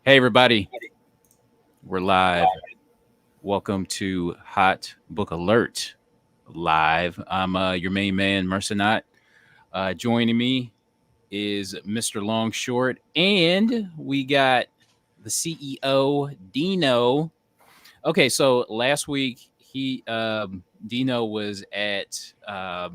Hey, everybody. We're live. Welcome to Hot Book Alert live. I'm your main man, Mercenot. Joining me is Mr. Longshort, and we got the CEO, Dino. Okay, so last week, Dino was at a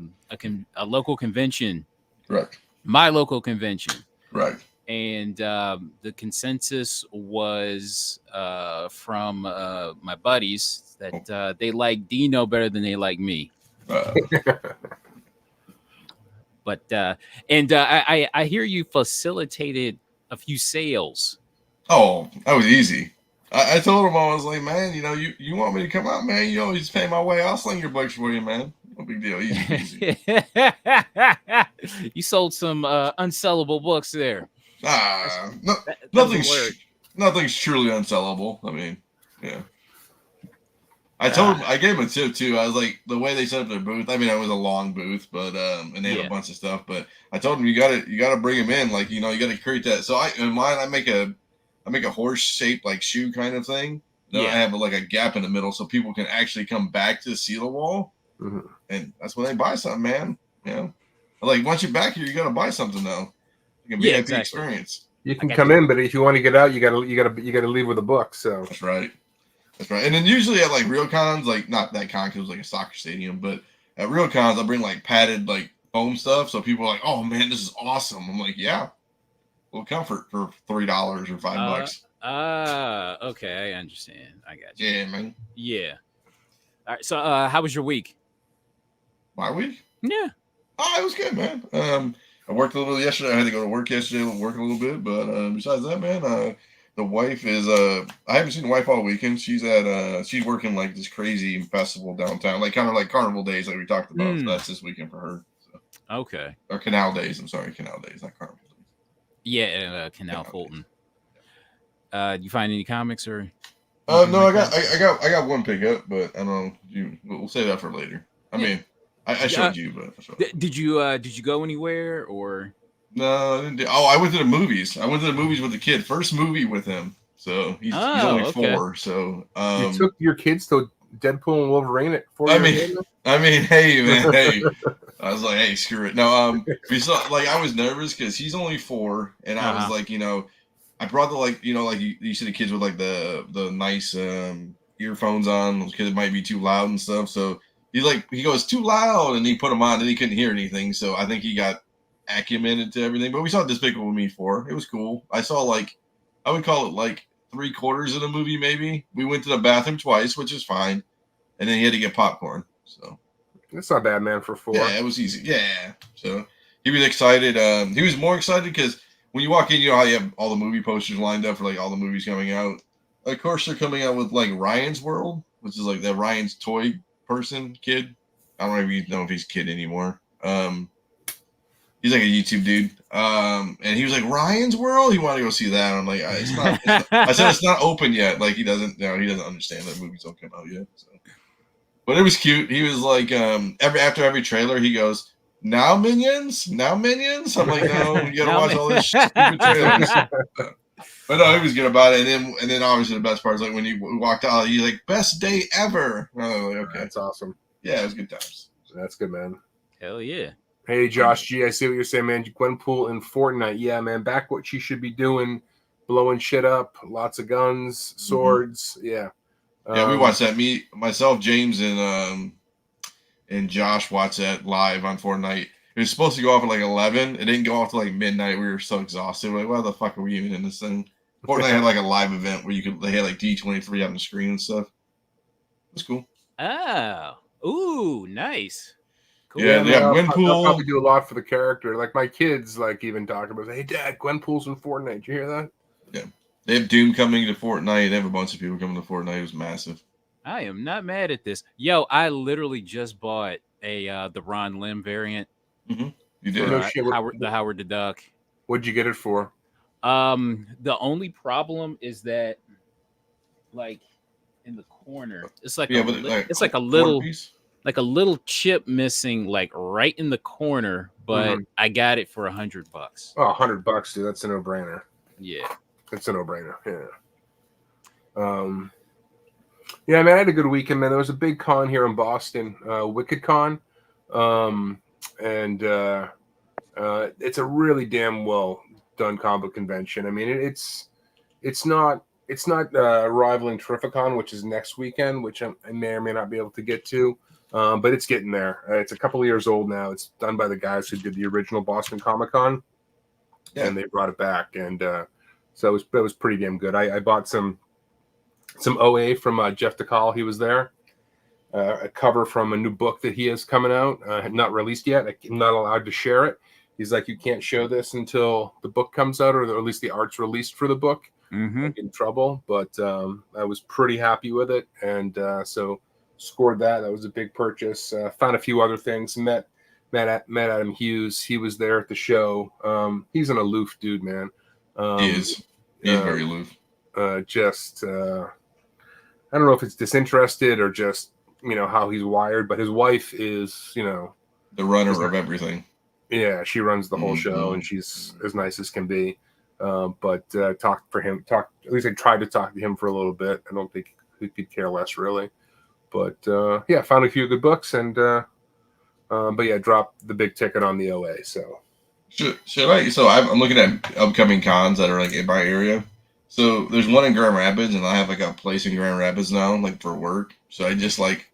local convention, Right. my local convention. Right. And the consensus was from my buddies that they like Dino better than they like me. But I hear you facilitated a few sales. Oh, that was easy. I told him, I was like, man, you want me to come out, man? You know, you just pay my way. I'll sling your books for you, man. No big deal. Easy. You sold some unsellable books there. Nothing's truly unsellable. I mean, yeah. I told him, I gave him a tip too. I was like, the way they set up their booth. I mean, it was a long booth, but and they had a bunch of stuff. But I told him, you gotta bring him in. Like, you gotta create that. So in mine, I make a horse shaped like shoe kind of thing. Then I have like a gap in the middle so people can actually come back to see the wall. Mm-hmm. And that's when they buy something, man. Yeah. Like once you're back here, you gotta buy something though. Like a VIP experience. You can come in, but if you want to get out, you gotta leave with a book. So that's right. That's right. And then usually at like real cons, like not that con because it was like a soccer stadium, but at real cons, I'll bring like padded like foam stuff. So people are like, oh man, this is awesome. I'm like, yeah. Well, comfort for $3 or $5. Okay, I understand. I got you. Yeah, man. Yeah. All right. So how was your week? My week? Yeah. Oh, it was good, man. I worked a little bit yesterday. I had to go to work yesterday, work a little bit, but besides that, man, the wife is I haven't seen the wife all weekend. She's she's working like this crazy festival downtown, like kind of like carnival days like we talked about. So that's this weekend for her. So. Okay. Or Canal Days. I'm sorry, Canal Days, not carnival days. Yeah, Canal Fulton. You find any comics or? No, I got one pickup, but I don't know. We'll say that for later. I mean, I showed you, but did you go anywhere or? No, I didn't do. Oh, I went to the movies. I went to the movies with the kid. First movie with him. So he's only 4. So you took your kids to Deadpool and Wolverine at 4. I mean, hey man, hey. I was like, hey, screw it. No, we saw like I was nervous because he's only 4, and I was like, I brought the like you see the kids with like the nice earphones on because it might be too loud and stuff. So he goes too loud, and he put them on, and he couldn't hear anything. So I think he got acumen into everything, but we saw Despicable Me 4. It was cool. I saw like I would call it like 3/4 of the movie maybe. We went to the bathroom twice, which is fine, and then he had to get popcorn. So that's not bad, man, for 4. Yeah, it was easy. Yeah, so he was excited. He was more excited because when you walk in, you know how you have all the movie posters lined up for like all the movies coming out. Of course, they're coming out with like Ryan's World, which is like that Ryan's toy person kid. I don't even know if he's a kid anymore. He's like a YouTube dude. And he was like, Ryan's World? He wanted to go see that. I'm like, it's not. I said, it's not open yet. Like, he doesn't understand that movies don't come out yet. So. But it was cute. He was like, after every trailer, he goes, now Minions? I'm like, no, you got to watch all this stupid trailers. But no, he was good about it. And then obviously the best part is like when he walked out, he's like, best day ever. And I was like, okay. That's awesome. Yeah, it was good times. That's good, man. Hell yeah. Hey, Josh G, I see what you're saying, man. Gwenpool in Fortnite. Yeah, man. Back what she should be doing. Blowing shit up. Lots of guns, swords. Mm-hmm. Yeah. Yeah, we watched that. Me, myself, James, and Josh watched that live on Fortnite. It was supposed to go off at like 11. It didn't go off to like midnight. We were so exhausted. We're like, why the fuck are we even in this thing? Fortnite had like a live event where they had like D23 on the screen and stuff. It was cool. Oh. Ooh, nice. Cool. Yeah, they have Gwenpool. I'll probably do a lot for the character. Like my kids, like even talk about, hey, Dad, Gwenpool's in Fortnite. Did you hear that? Yeah, they have Doom coming to Fortnite. They have a bunch of people coming to Fortnite. It was massive. I am not mad at this. Yo, I literally just bought the Ron Lim variant. Mm-hmm. You did. The Howard the Duck. What'd you get it for? The only problem is that, like, in the corner, it's like a little. Piece? Like a little chip missing, like right in the corner, but I got it for $100. Oh, $100, dude! That's a no-brainer. Yeah. It's a no-brainer. Yeah. Yeah, man, I had a good weekend, man. There was a big con here in Boston, Wicked Con, and it's a really damn well done comic convention. I mean, it's not rivaling Terrificon, which is next weekend, which I may or may not be able to get to, but it's getting there. It's a couple of years old now. It's done by the guys who did the original Boston Comic Con, and they brought it back, and so it was pretty damn good. I bought some OA from Jeff DeCall. He was there. A cover from a new book that he has coming out, not released yet. I'm not allowed to share it. He's like, you can't show this until the book comes out, or at least the art's released for the book. Mm-hmm. I get in trouble, but I was pretty happy with it, and so scored that. That was a big purchase. Found a few other things. Met Adam Hughes. He was there at the show. He's an aloof dude, man. He is. He's very aloof. I don't know if it's disinterested or just, how he's wired, but his wife is, the runner of everything. Yeah, she runs the whole show, and she's as nice as can be. But at least I tried to talk to him for a little bit. I don't think he could care less, really. But yeah, found a few good books, and but yeah, dropped the big ticket on the OA. So should I? So I'm looking at upcoming cons that are like in my area. So there's one in Grand Rapids, and I have like a place in Grand Rapids now, like for work. So I just like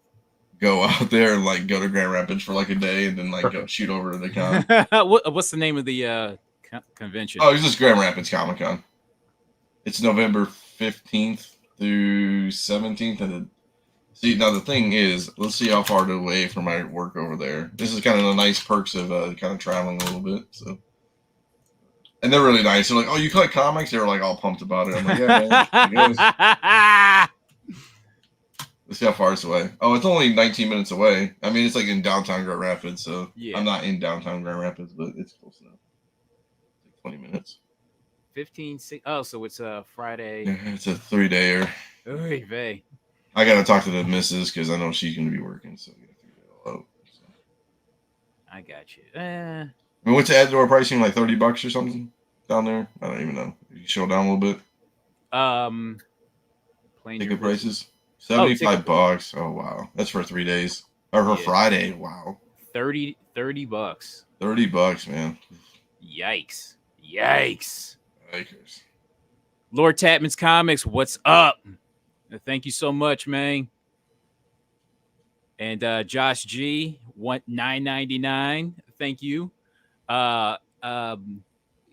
go out there and like go to Grand Rapids for like a day, and then like go shoot over to the con. What's the name of the convention? Oh, it's just Grand Rapids Comic Con. It's November 15th through 17th, and see, now the thing is, let's see how far away from my work over there. This is kind of the nice perks of kind of traveling a little bit. So. And they're really nice. They're like, "Oh, you collect comics?" They were like all pumped about it. I'm like, "Yeah, man." Let's see how far it's away. Oh, it's only 19 minutes away. I mean, it's like in downtown Grand Rapids, so yeah. I'm not in downtown Grand Rapids, but it's close enough. It's like 20 minutes. 15. Oh, so it's a Friday. Yeah, it's a 3-dayer. Oy vey. I gotta talk to the missus because I know she's gonna be working, so we gotta figure it all out. So. I got you. I mean, what's the ad-door pricing? Like $30 or something down there? I don't even know. You show down a little bit. Ticket prices. $75. Oh wow, that's for 3 days or for Friday. Wow. $30. $30, man. Yikes. Lord Tapman's Comics, what's up? Thank you so much, man. And Josh G, $9.99. Thank you.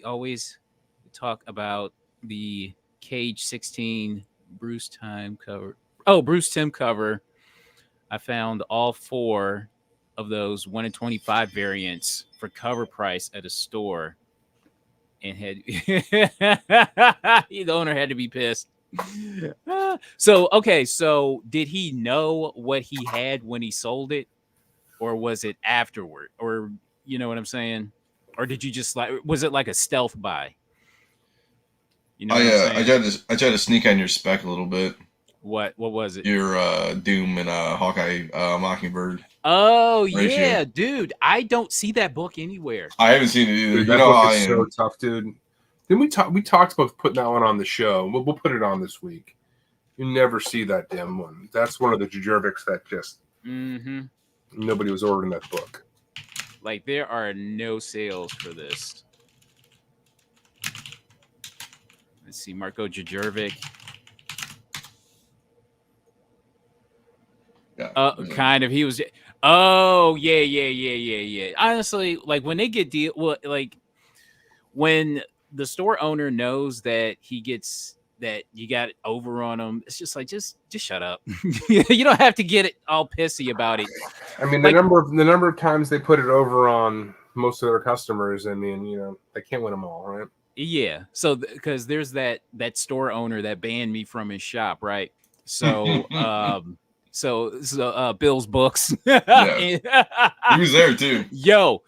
Always talk about the Cage 16 Bruce Timm cover. I found all 4 of those 1 in 25 variants for cover price at a store, and the owner had to be pissed. So did he know what he had when he sold it, or was it afterward, or you know what I'm saying? Or did you just was it like a stealth buy? You know, I tried to sneak on your spec a little bit. What was it? Your Doom and Hawkeye Mockingbird. Oh ratio. Yeah, dude. I don't see that book anywhere. I haven't seen it either. Dude, that book is so tough, dude. Didn't we talked about putting that one on the show. We'll put it on this week. You never see that damn one. That's one of the Jurvics that just nobody was ordering that book. Like, there are no sales for this. Let's see, Marco Jurvic. Yeah, kind of. He was. Oh yeah. Honestly, like when they get when the store owner knows that he gets that you got over on him, it's just like just shut up. You don't have to get it all pissy about it. I mean, the number of times they put it over on most of their customers. I mean, they can't win them all, right? Yeah. So because there's that store owner that banned me from his shop, right? So so Bill's Books. Yeah. He was there too. Yo.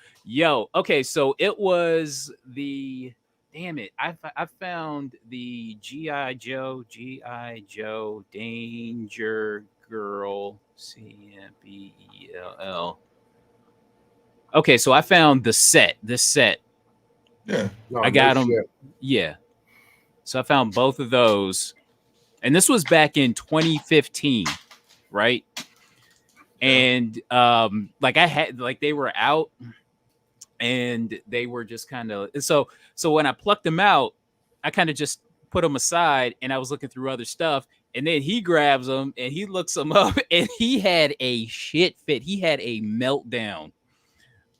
Okay, so it was the damn it. I found the G.I. Joe Danger Girl CMBELL. Okay, so I found this set. Yeah. I got them. Yeah. So I found both of those, and this was back in 2015, right? And like I had, like they were out, and they were just kind of so. So when I plucked them out, I kind of just put them aside, and I was looking through other stuff, and then he grabs them and he looks them up, and he had a shit fit. He had a meltdown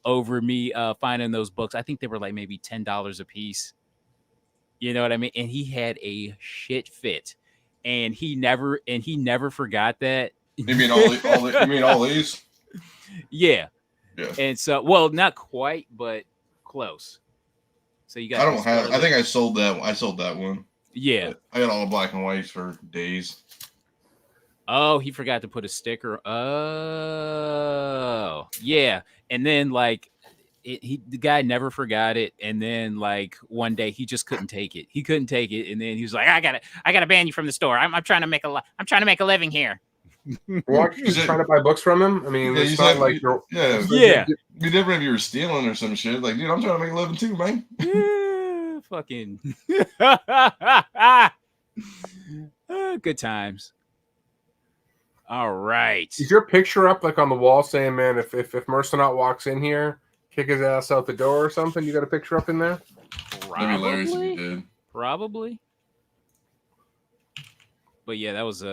over me finding those books. I think they were like maybe $10 a piece. You know what I mean? And he had a shit fit, and he never forgot that. You mean you mean all these? Yeah. Yeah. And so, well, not quite, but close. So you got. I don't have. I think I sold that. I sold that one. Yeah. I got all the black and whites for days. Oh, he forgot to put a sticker. Oh, yeah. And then like the guy never forgot it, and then like one day he just couldn't take it. He couldn't take it, and then he was like, I gotta ban you from the store. I'm trying to make a living here. Why aren't you just trying to buy books from him? I mean, Yeah, it's not like yeah. Be different if you were stealing or some shit. Like, dude, I'm trying to make a living too, man. Yeah, fucking good times. All right. Is your picture up like on the wall saying, man, if Mercenaut walks in here, kick his ass out the door or something? You got a picture up in there? That'd be hilarious if you did. Probably. But yeah, that was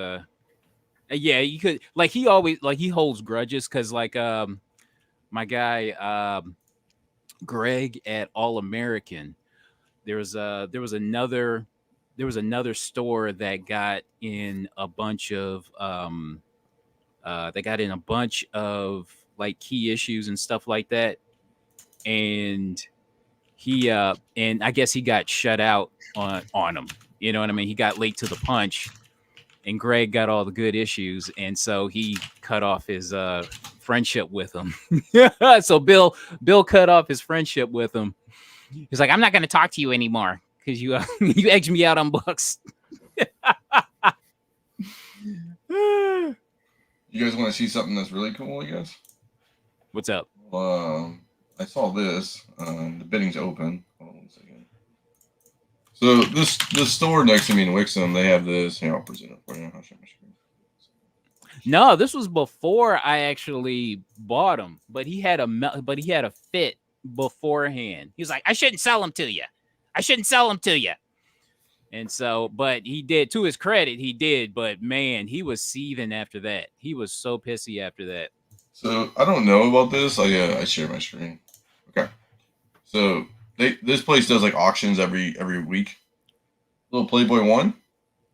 yeah, you could like he always like he holds grudges because like my guy Greg at All American, there was another store that got in a bunch of like key issues and stuff like that, and he and I guess he got shut out on him. You know what I mean? He got late to the punch, and Greg got all the good issues, and so he cut off his friendship with him. So Bill cut off his friendship with him. He's like, I'm not going to talk to you anymore because you you egged me out on books. You guys want to see something that's really cool, I guess? What's up? I saw this. The bidding's open. Hold on 1 second. So this store next to me in Wixom, they have this. Here, I'll present it for you. I'll share my screen. No, this was before I actually bought him, but he had a fit beforehand. He was like, I shouldn't sell him to you. And so, but he did, to his credit, he did. But man, he was seething after that. He was so pissy after that. So I don't know about this. I share my screen. Okay. So this place does like auctions every week. Little Playboy one.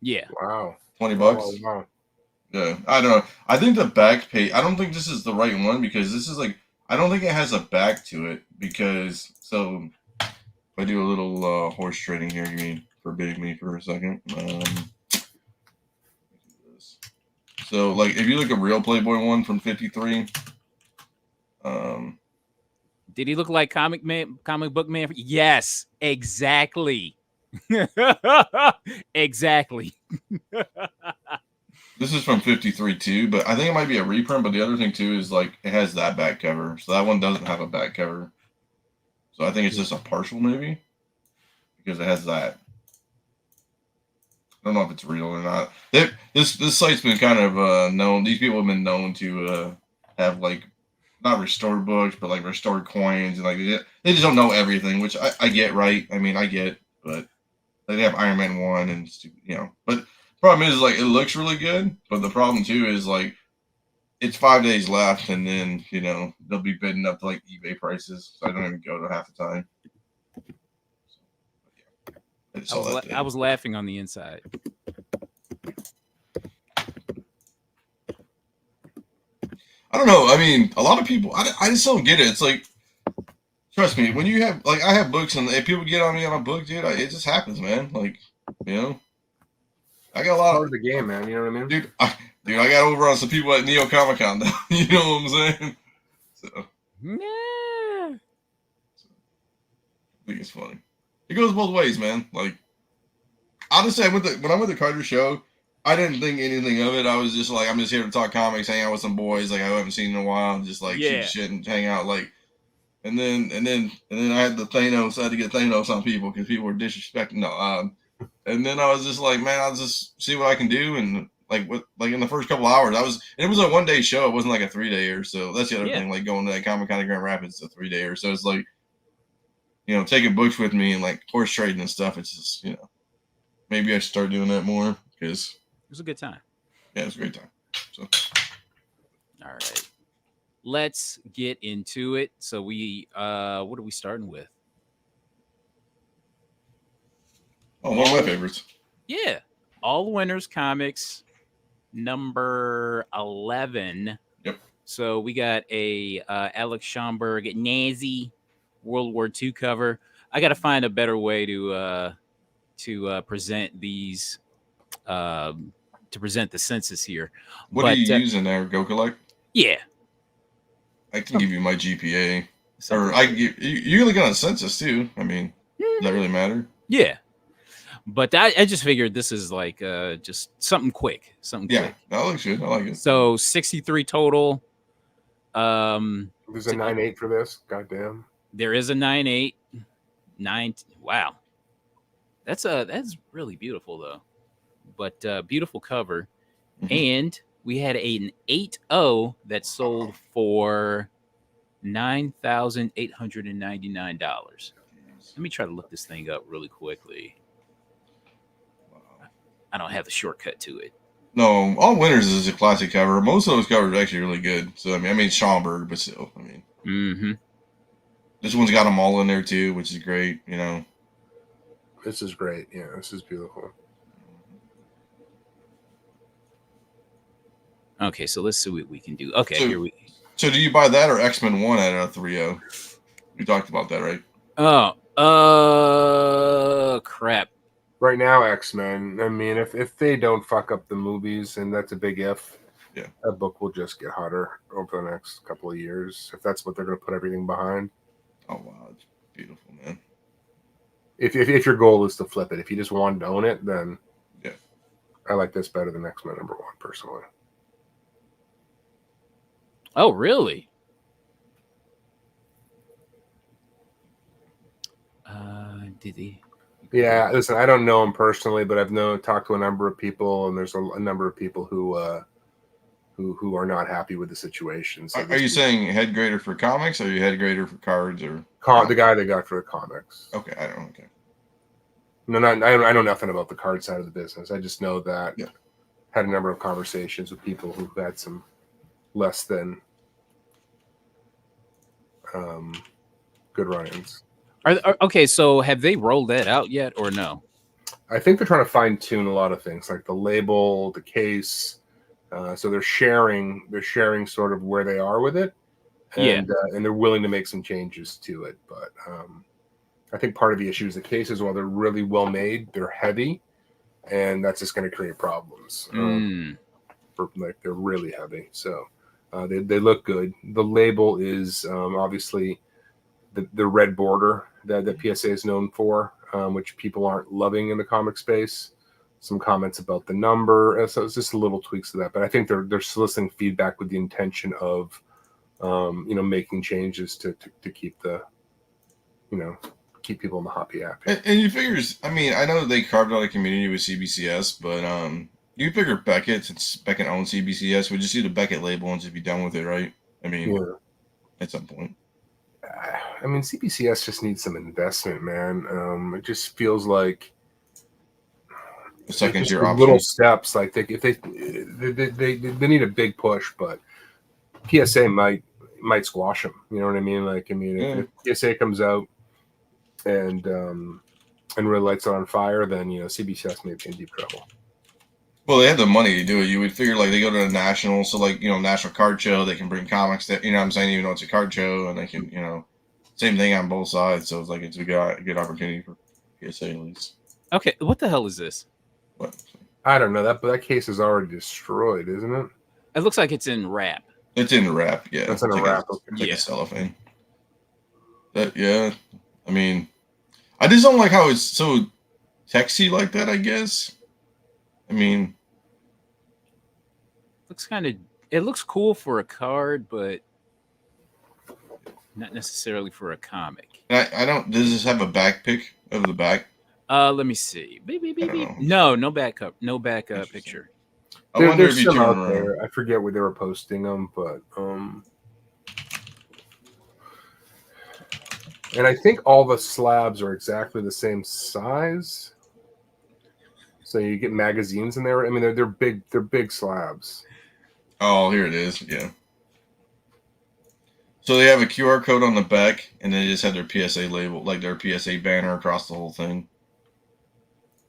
Yeah. Wow. $20. Oh, wow. Yeah. I don't know. I think the back page. I don't think this is the right one because this is like. I don't think it has a back to it because so. If I do a little horse trading here, you mean forbidding me for a second. So like if you look at real Playboy one from 53. Did he look like comic book man? Yes, exactly. Exactly. This is from 53 too, but I think it might be a reprint. But the other thing too is like it has that back cover, so that one doesn't have a back cover. So I think it's just a partial maybe because it has that. I don't know if it's real or not. This site's been kind of known. These people have been known to have like not restored books, but like restored coins, and like they just don't know everything, which I get, right? I mean, I get, but they have Iron Man 1 and But the problem is like it looks really good, but the problem too is like it's 5 days left, and then they'll be bidding up to like eBay prices, so I don't even go to half the time. I was laughing on the inside. I don't know. I mean, a lot of people, I just don't get it. It's like, trust me, when you have, like, I have books and if people get on me on a book, dude, it just happens, man. Like, I got a lot part of the game, man. You know what I mean? Dude, I got over on some people at Neo Comic Con, though. You know what I'm saying? So, yeah. I think it's funny. It goes both ways, man. Like, honestly, when I went to Carter's show, I didn't think anything of it. I was just like, I'm just here to talk comics, hang out with some boys like I haven't seen in a while, just like shoot shit and hang out. Like, and then I had the Thanos. I had to get Thanos on people because people were disrespecting. No, And then I was just like, man, I'll just see what I can do. And like in the first couple hours, it was a 1-day show. It wasn't like a 3-day. So that's the other thing. Like going to that Comic-Con in Grand Rapids, it's a 3-day. So it's like, taking books with me and like horse trading and stuff. It's just, maybe I should start doing that more because It was a good time. Yeah, it was a great time. So All right. Let's get into it. So what are we starting with? one of my favorites. Yeah. All Winners Comics number 11. Yep. So we got a Alex Schomburg Nazi World War II cover. I got to find a better way to present these to present the census here. What are you using there? Go Collect? Yeah. I can give you my GPA. Or you can look on a census too. I mean, does that really matter? Yeah. But I just figured this is like just something quick. Yeah, that looks good. I like it. So 63 total. There's a 9.8 for this. Goddamn. There is a 9.8. 9. Wow. That's really beautiful though. But beautiful cover. Mm-hmm. And we had an 8.0 that sold for $9,899. Let me try to look this thing up really quickly. I don't have the shortcut to it. No, All Winners is a classic cover. Most of those covers are actually really good. So I mean Schomburg, but still, I mean, this one's got them all in there too, which is great. This is great. Yeah, this is beautiful. Okay, so let's see what we can do. Okay, here we. So do you buy that or X-Men 1 at a 3.0? We talked about that, right? Oh, crap. Right now, X-Men. I mean, if they don't fuck up the movies, and that's a big if, yeah, that book will just get hotter over the next couple of years. If that's what they're going to put everything behind. Oh wow, it's beautiful, man. If your goal is to flip it, if you just want to own it, then yeah, I like this better than X-Men number 1 personally. Oh, really? Did he? Yeah, listen, I don't know him personally, but I've talked to a number of people, and there's a number of people who are not happy with the situation. So are you saying head grader for comics, or are you head grader for cards, or the guy they got for the comics? Okay, I don't. Okay. No, I know nothing about the card side of the business. I just know that had a number of conversations with people who had some less than good run-ins. Okay, so have they rolled that out yet or no? I think they're trying to fine-tune a lot of things, like the label, the case. So they're sharing sort of where they are with it, and they're willing to make some changes to it. But I think part of the issue is the cases, while they're really well made, they're heavy, and that's just going to create problems. They're really heavy, so they look good. The label is obviously the red border that PSA is known for, which people aren't loving in the comic space. Some comments about the number, so it's just little tweaks to that. But I think they're soliciting feedback with the intention of, making changes to keep keep people in the hobby happy. And you figure, I mean, I know they carved out a community with CBCS, but you figure Beckett, since Beckett owns CBCS, would just do the Beckett label and just be done with it, right? I mean, at some point. I mean, CBCS just needs some investment, man. It just feels like a second-tier option. Little steps, like they need a big push, but PSA might squash them. You know what I mean? Like, if PSA comes out and really lights it on fire, then CBCS may be in deep trouble. Well, they have the money to do it. You would figure like they go to the national, so like national card show, they can bring comics that what I'm saying, even though it's a card show, and they can same thing on both sides. So it's like it's a good opportunity for PSA at least. Okay, what the hell is this? What? I don't know. That case is already destroyed, isn't it? It looks like it's in wrap. It's in wrap, yeah. It's in a wrap. It's like a cellophane. I mean, I just don't like how it's so texty like that, I guess. I mean, it looks cool for a card, but not necessarily for a comic. I don't. Does this have a back pick of the back? Let me see. Beep, beep, I beep, beep. don't know. No backup. No backup Interesting. picture. I wonder if There's you some turn out around. there. I forget where they were posting them, but and I think all the slabs are exactly the same size. So you get magazines in there. I mean, they're big. They're big slabs. Oh, here it is. Yeah. So they have a QR code on the back, and they just have their PSA label, like their PSA banner across the whole thing.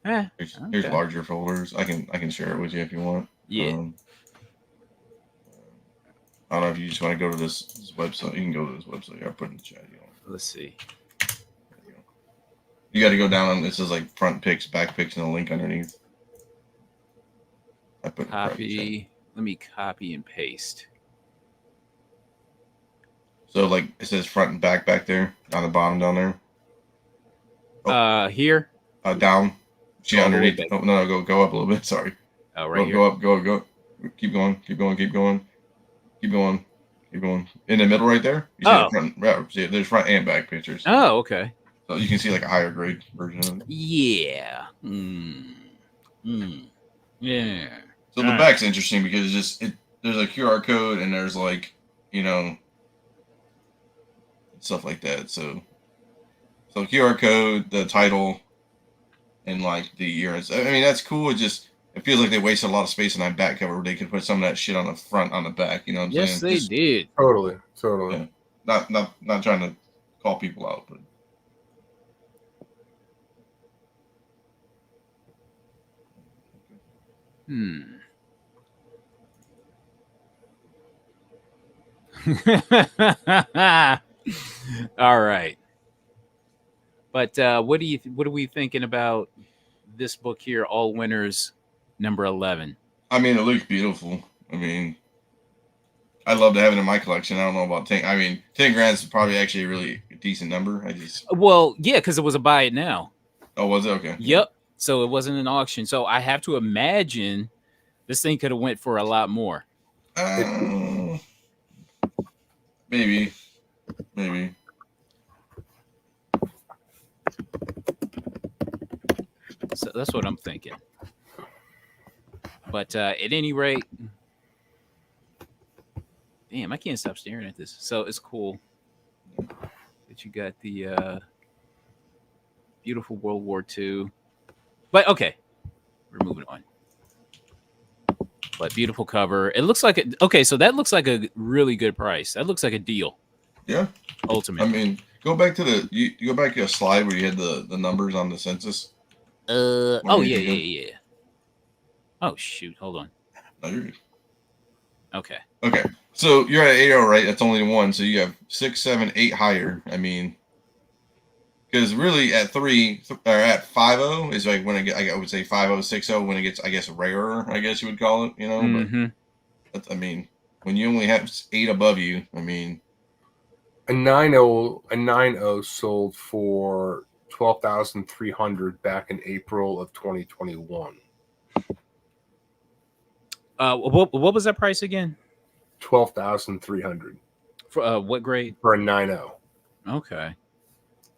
Here's Okay. larger folders. I can share it with you if you want. Yeah. I don't know if you just want to go to this website. You can go to this website. I put in the chat. Let's see. You got to go down. It says like front pics, back pics, and a link underneath. I put in the chat. Copy. Let me copy and paste. So like it says front and back there on the bottom down there. Here. Down. See All the way underneath. back. Oh no, go up a little bit. Sorry. Oh, right here. Go up. Go. Keep going. Keep going. Keep going. Keep going. Keep going. In the middle right there. You see the front. Yeah, see, there's front and back pictures. Oh, okay. So you can see like a higher grade version of it. Yeah. Yeah. So the back's interesting because there's a QR code and there's like, stuff like that. So QR code, the title, and like the year. I mean, that's cool. It feels like they wasted a lot of space on that back cover where they could put some of that shit on the front, on the back. You know what I'm saying? Yes, they did. Totally. Yeah. Not trying to call people out, but. All right. But what are we thinking about this book here, All Winners, number 11? I mean, it looks beautiful. I mean, I'd love to have it in my collection. I don't know about 10. I mean, 10 grand is probably actually a really decent number. Well, yeah, because it was a buy it now. Oh, was it? Okay. Yep. So it wasn't an auction. So I have to imagine this thing could have went for a lot more. Maybe. So that's what I'm thinking. But at any rate, damn, I can't stop staring at this. So it's cool that you got the beautiful World War II. But okay, we're moving on. But beautiful cover. It looks like okay, so that looks like a really good price. That looks like a deal. Yeah. Ultimate. I mean, go back to you go back to a slide where you had the numbers on the census. Oh yeah. Oh shoot, hold on. No, you're good. Okay. So you're at 80, right? That's only one. So you have 6, 7, 8 higher. I mean, because really at 3 or at 50 is like when I would say 50, 60 when it gets, I guess, rarer. I guess you would call it. Mm-hmm. But I mean, when you only have 8 above you, I mean, a 9.0 sold for 12,300 back in April of 2021. What was that price again? 12,300 For what grade? for a 9.0. Okay.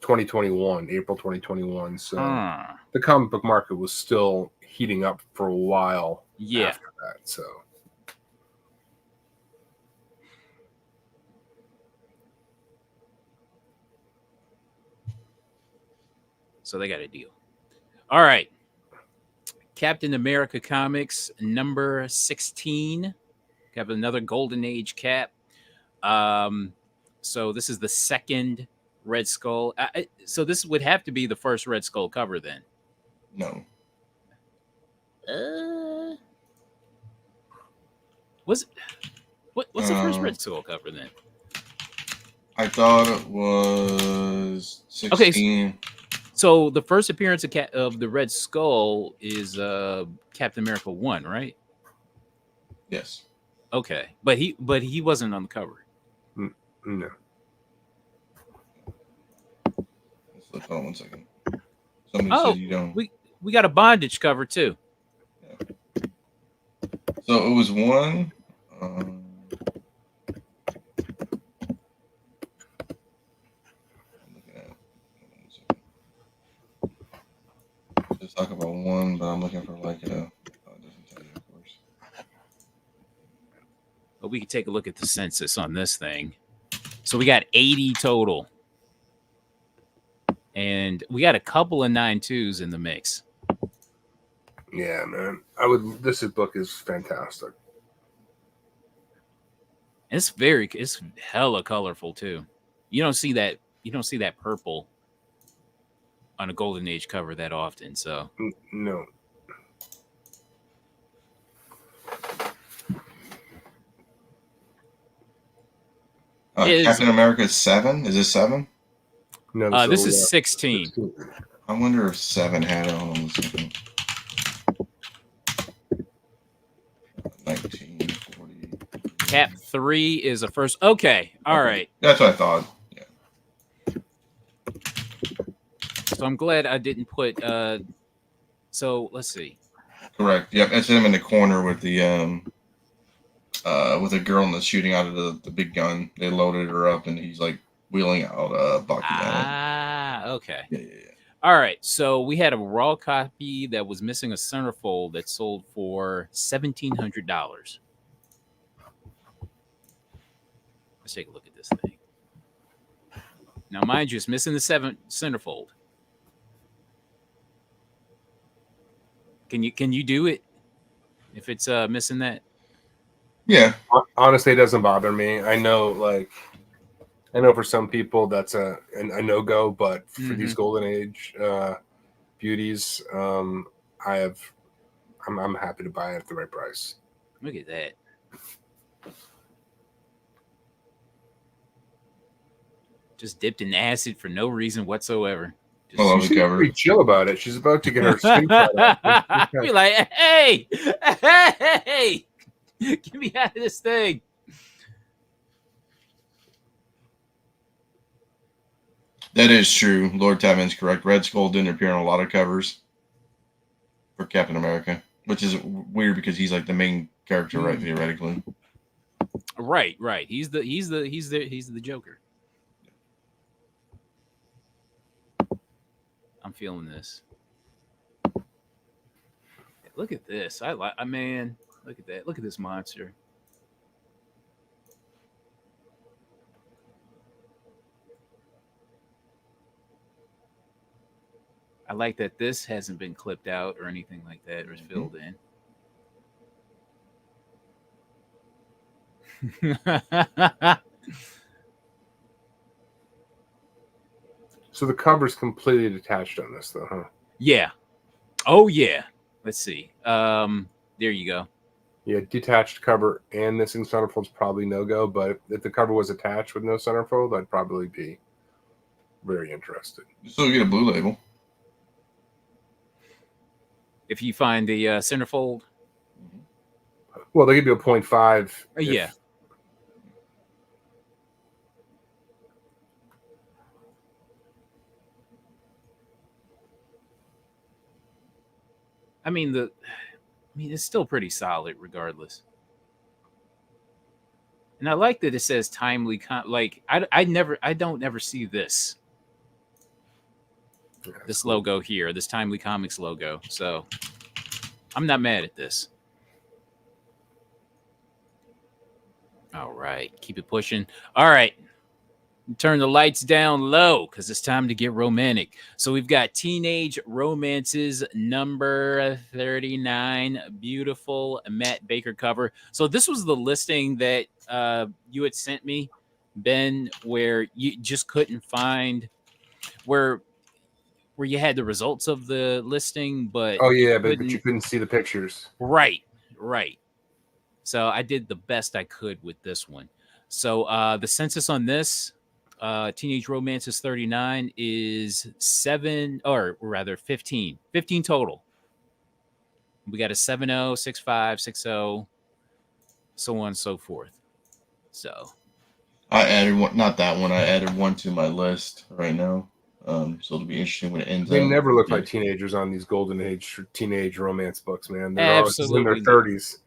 2021, April 2021. So the comic book market was still heating up for a while. Yeah. After that, So they got a deal. All right. Captain America Comics number 16. Have another Golden Age cap. So this is the second Red Skull. So this would have to be the first Red Skull cover then. no. What's the first Red Skull cover then? I thought it was 16. Okay, so the first appearance of the Red Skull is Captain America 1, right? Yes. Okay, but he wasn't on the cover. no. Hold on 1 second. Somebody said you don't. We got a bondage cover too. Yeah. So it was one. talk about one, but I'm looking for like a. Oh, it doesn't tell you, of course. But we can take a look at the census on this thing. So we got 80 total. And we got a couple of 9.2s in the mix. Yeah, man. This book is fantastic. It's hella colorful too. You don't see that purple on a Golden Age cover that often. So No. Captain America 7? Is this 7? No, this is 16. I wonder if 7 had it. Hold on a second. 1940. Cap 3 is a first. Okay, all right. That's what I thought. Yeah. So I'm glad I didn't put. So let's see. Correct. Yep, that's him in the corner with the girl that's shooting out of the big gun. They loaded her up, and he's like wheeling out Bucky. Okay. Yeah. All right. So we had a raw copy that was missing a centerfold that sold for $1,700. Let's take a look at this thing. Now, mind you, it's missing the centerfold. Can you do it if it's missing that? Yeah. Honestly, it doesn't bother me. I know for some people that's a no-go, but for these Golden Age beauties, I'm happy to buy it at the right price. Look at that. Just dipped in acid for no reason whatsoever. She's pretty chill about it. She's about to get her skin cut out. Be like, hey, get me out of this thing. That is true. Lord Tavin's correct. Red Skull didn't appear on a lot of covers for Captain America, which is weird because he's like the main character, right? Theoretically. Right. He's the Joker. I'm feeling this. Look at this. Man, look at that. Look at this monster. I like that this hasn't been clipped out or anything like that or is filled in. So the cover's completely detached on this, though, huh? Yeah. Oh, yeah. Let's see. There you go. Yeah, detached cover and missing centerfold's probably no-go, but if the cover was attached with no centerfold, I'd probably be very interested. You still get a blue label. If you find the centerfold. Well, they give you a 0.5. Yeah. I mean, it's still pretty solid regardless. And I like that it says timely. I don't ever see this. This logo here, this Timely Comics logo. So I'm not mad at this. All right. Keep it pushing. All right. Turn the lights down low because it's time to get romantic. So we've got Teenage Romances number 39. Beautiful Matt Baker cover. So this was the listing that you had sent me, Ben, where you just couldn't find where you had the results of the listing, but but you couldn't see the pictures. Right. So I did the best I could with this one. So the census on this Teenage Romances 39 is 15 total. We got a 70, 65, 60, so on and so forth. So I added one, not that one. I added one to my list right now. So it'll be interesting when it ends. They never look like teenagers on these Golden Age teenage romance books, man. They're absolutely always in their 30s.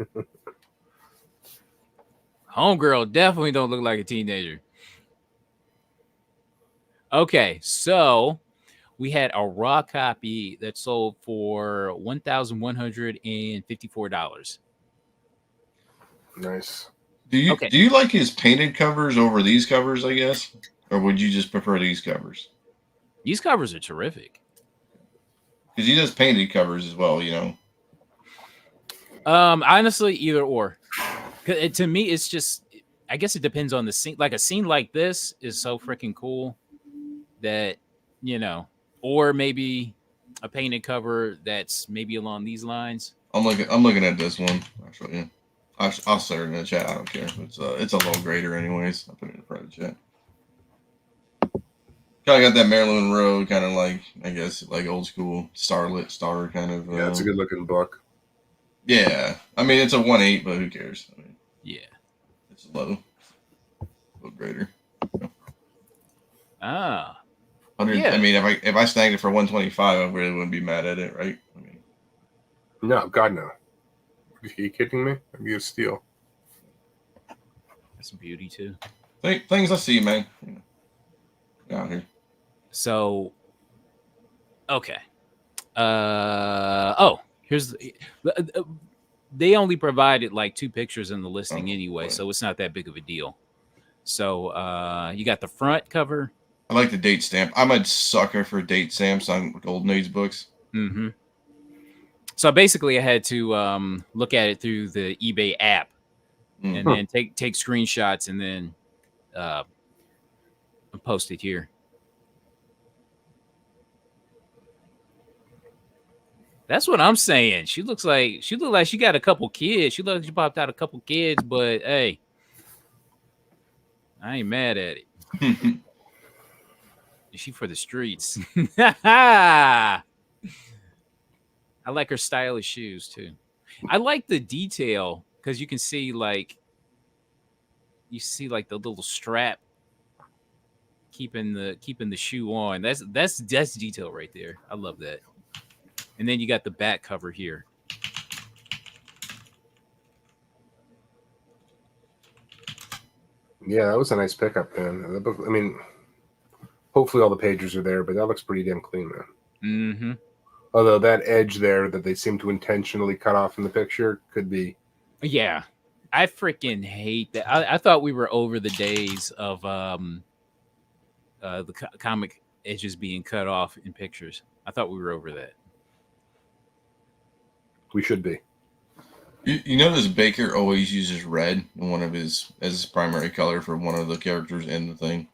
Homegirl definitely don't look like a teenager. Okay, so we had a raw copy that sold for $1,154. Nice. Okay. Do you like his painted covers over these covers? I guess, or would you just prefer these covers? These covers are terrific. Because he does painted covers as well. You know. Honestly, either or. To me, it's just, I guess it depends on the scene. Like a scene like this is so freaking cool that, or maybe a painted cover that's maybe along these lines. I'm looking at this one actually. Yeah. I'll share it in the chat. I don't care. It's a low grader anyways. I'll put it in the private chat. Kind of got that Marilyn Monroe kind of like, I guess, like old school starlet star kind of. Yeah, it's a good looking book. Yeah, I mean it's a 1.8, but who cares? I mean, Yeah. it's low grader. Ah. 100. Yeah. I mean, if I snagged it for 125, I really wouldn't be mad at it, right? I mean, no, God no. Are you kidding me? That'd be a steal. That's some beauty too. Things I see, man. Out here. So, okay. Here's they only provided like 2 pictures in the listing anyway, so it's not that big of a deal. So, you got the front cover. I like the date stamp. I'm a sucker for date stamps on Golden Age books. Mm-hmm. So basically, I had to look at it through the eBay app, and then take screenshots, and then post it here. That's what I'm saying. She looked like she got a couple kids. She looked like she popped out a couple kids, but hey, I ain't mad at it. She for the streets. I like her stylish shoes too. I like the detail because you can see like the little strap keeping the shoe on. That's detail right there. I love that. And then you got the back cover here. Yeah, that was a nice pickup, man. The book, I mean, hopefully all the pages are there, but that looks pretty damn clean, man. Mm-hmm. Although that edge there that they seem to intentionally cut off in the picture could be. Yeah, I freaking hate that. I thought we were over the days of the comic edges being cut off in pictures. I thought we were over that. We should be. You notice Baker always uses red in as his primary color for one of the characters in the thing.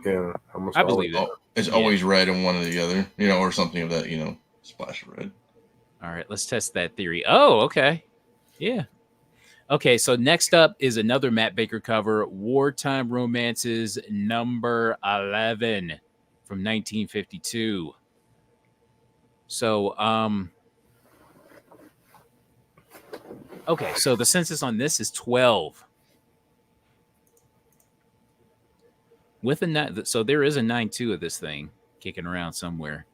Yeah, almost. I believe it. It's always red in one or the other, or something of that, splash of red. All right, let's test that theory. Oh, okay. Yeah. Okay, so next up is another Matt Baker cover, Wartime Romances number 11 from 1952. So, okay, so the census on this is 12. With a 9, so there is a 9.2 of this thing kicking around somewhere.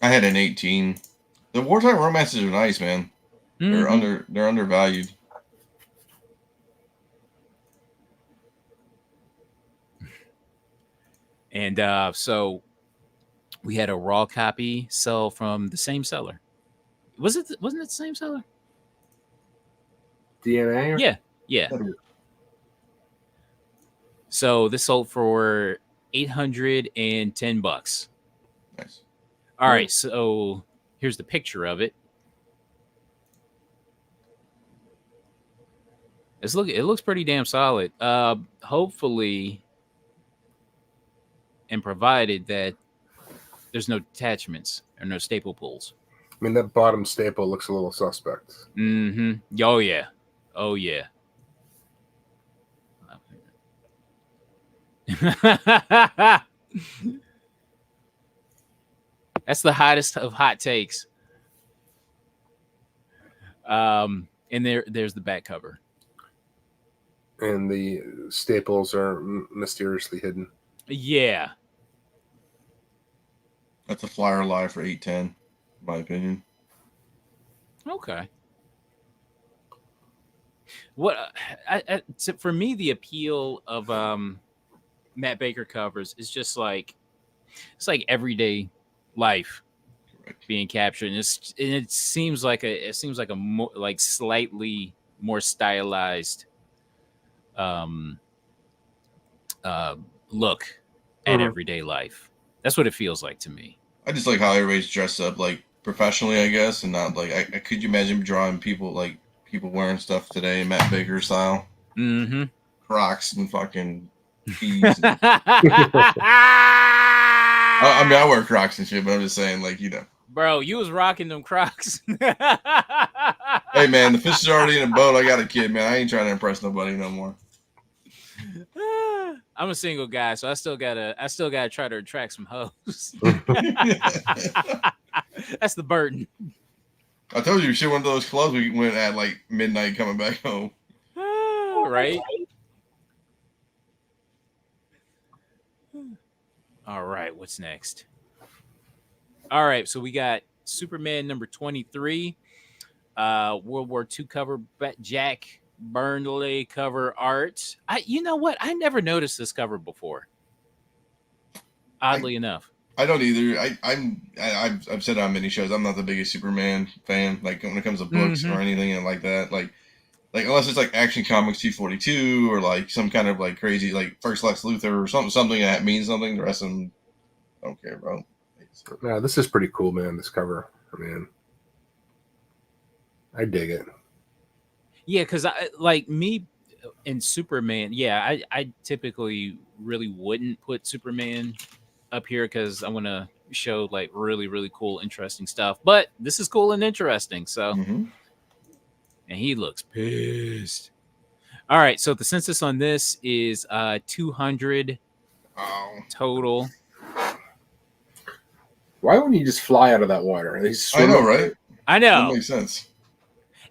I had an 18. The Wartime Romances are nice, man. Mm-hmm. They're undervalued. And so we had a raw copy sell from the same seller. Wasn't it the same seller? DNA? Yeah. So this sold for $810. Nice. All right, so here's the picture of it. It looks pretty damn solid. Hopefully, and provided that there's no attachments or no staple pulls. I mean, that bottom staple looks a little suspect. Mm-hmm. Oh yeah. Oh yeah. That's the hottest of hot takes. And there's the back cover. And the staples are mysteriously hidden. Yeah. That's a flyer lie for 810, in my opinion. Okay. What so for me, the appeal of Matt Baker covers is just like it's like everyday life Correct. being captured, and it seems like a more, like slightly more stylized um uh look at Mhm. everyday life. That's what it feels like to me. I just like how everybody's dressed up like professionally, I guess, and not like I could you imagine drawing people wearing stuff today, Matt Baker style, Mm-hmm. Crocs and fucking tees. And, I mean, I wear Crocs and shit, but I'm just saying, like, you know. Bro, you was rocking them Crocs. Hey man, the fish is already in a boat. I got a kid, man. I ain't trying to impress nobody no more. I'm a single guy, so I still gotta try to attract some hoes. That's the burden. I told you, we should went to those clubs. We went at like midnight coming back home. Right? All right, what's next? All right, so we got Superman number 23, World War II cover, Jack Burnley cover art. You know what? I never noticed this cover before. Oddly enough. I don't either. I've said on many shows, I'm not the biggest Superman fan. Like when it comes to books or anything like that. Like unless it's like Action Comics 242 or like some kind of like crazy like First Lex Luthor or something that means something. The rest of them don't care about. Yeah, this is pretty cool, man. This cover, I mean, I dig it. Yeah, because I like me in Superman. Yeah, I typically really wouldn't put Superman up here because I want to show like really, really cool, interesting stuff. But this is cool and interesting. So, Mm-hmm. and he looks pissed. All right, so the census on this is 200 Oh, total. Why wouldn't he just fly out of that water? He's I know, swimming. right? I That know. makes sense.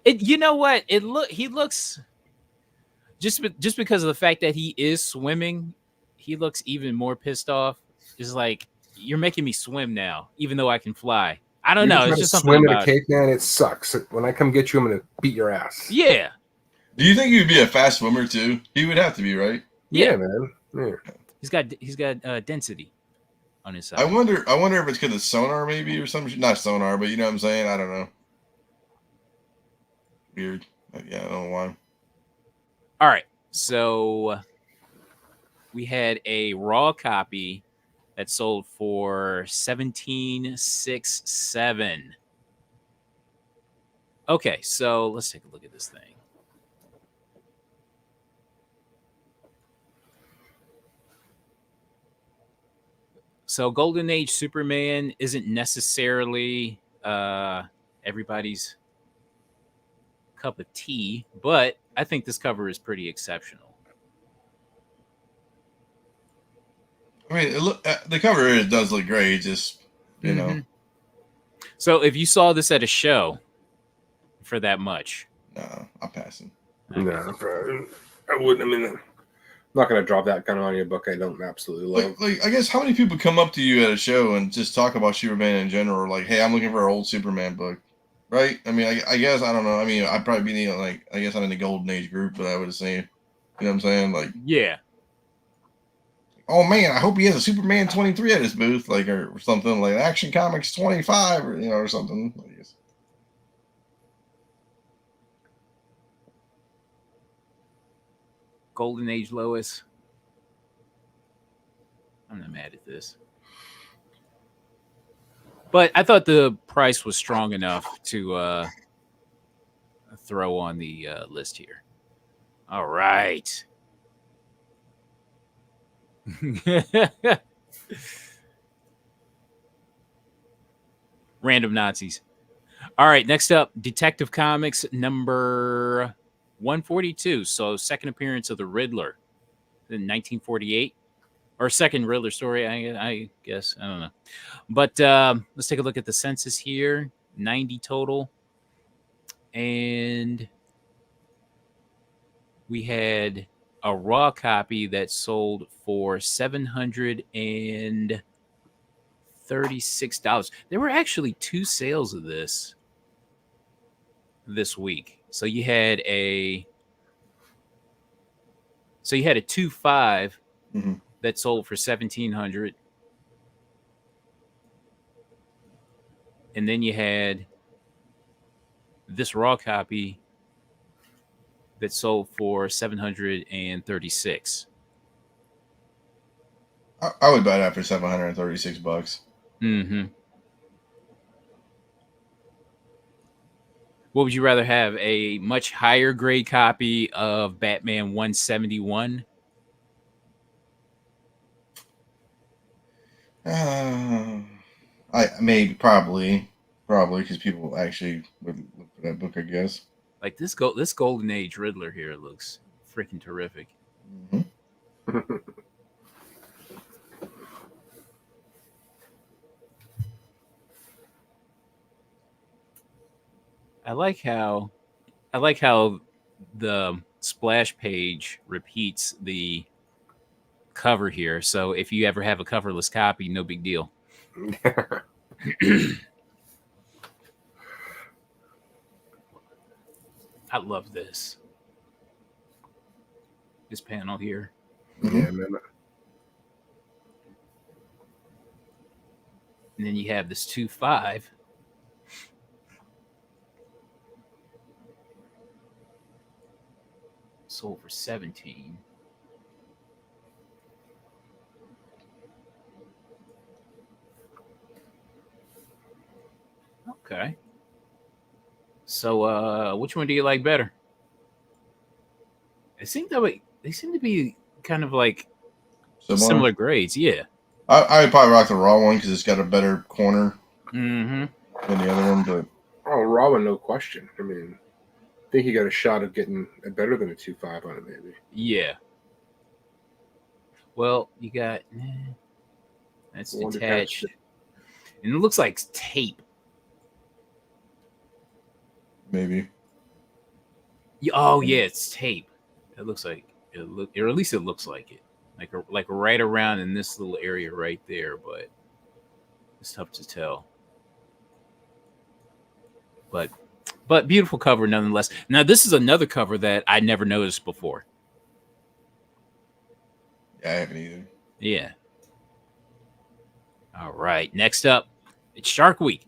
You know what? He looks just because of the fact that he is swimming, he looks even more pissed off. It's like you're making me swim now, even though I can fly. I don't You're know. trying It's to just something swim in a about it. caveman. It sucks. When I come get you, I'm gonna beat your ass. Yeah, Do you think he'd be a fast swimmer too? He would have to be, right? yeah. Man. Yeah. He's got density on his side. I wonder if it's because of sonar maybe or something. Not sonar, but you know what I'm saying. I don't know. Weird. Yeah, I don't know why. All right, so we had a raw copy that sold for $17.67. Okay, so let's take a look at this thing. So Golden Age Superman isn't necessarily everybody's cup of tea, but I think this cover is pretty exceptional. I mean, the cover does look great. Just you know, So if you saw this at a show for that much, no, I'm passing. No, I wouldn't. I mean, I'm not gonna drop that kind of on your book. I don't absolutely love. Like, I guess how many people come up to you at a show and just talk about Superman in general? Like, hey, I'm looking for an old Superman book, right? I mean, I guess I don't know. I mean, I'd probably be like, I guess I'm in the Golden Age group, but I would say, you know what I'm saying? Like, yeah. oh man, I hope he has a Superman 23 at his booth, like or something like Action Comics 25, or or something. I guess. Golden Age Lois. I'm not mad at this. But I thought the price was strong enough to throw on the list here. All right. Random Nazis. All right, next up, Detective Comics number 142. So, second appearance of the Riddler in 1948, or second Riddler story, I guess. I don't know. But let's take a look at the census here. 90 total. And we had a raw copy that sold for $736. There were actually two sales of this week. So you had a 2.5 that sold for $1,700, And then you had this raw copy that sold for $736. I would buy that for $736. Mm-hmm. What would you rather have? A much higher grade copy of Batman 171? I maybe probably because people actually would look for that book, I guess. Like this Golden Age Riddler here looks freaking terrific. Mm-hmm. I like how the splash page repeats the cover here. So if you ever have a coverless copy, no big deal. I love this panel here. Mm-hmm. Yeah, man. And then you have this 2.5. Sold for 17. Okay. So which one do you like better? It seems that way they seem to be kind of like similar grades, yeah. I would probably rock the raw one because it's got a better corner Mm-hmm. than the other one, but Oh, raw one, no question. I mean, I think he got a shot of getting a better than a 2.5 on it, maybe. Yeah. Well, you got that's One detached. detached. And it looks like tape. maybe. Oh yeah, it's tape. It looks like or at least it looks like it. Like right around in this little area right there, but it's tough to tell. But beautiful cover nonetheless. Now this is another cover that I never noticed before. Yeah, I haven't either. Yeah. All right. Next up, it's Shark Week.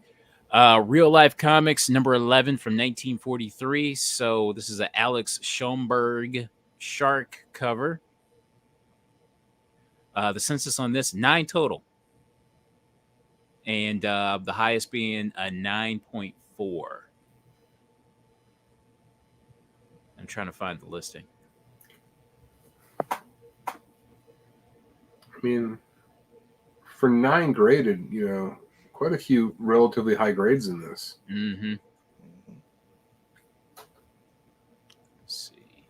Real Life Comics number 11 from 1943. So this is an Alex Schomburg shark cover. The census on this, 9 total. And the highest being a 9.4. I'm trying to find the listing. I mean, for 9 graded, quite a few relatively high grades in this. Mm-hmm. Let's see.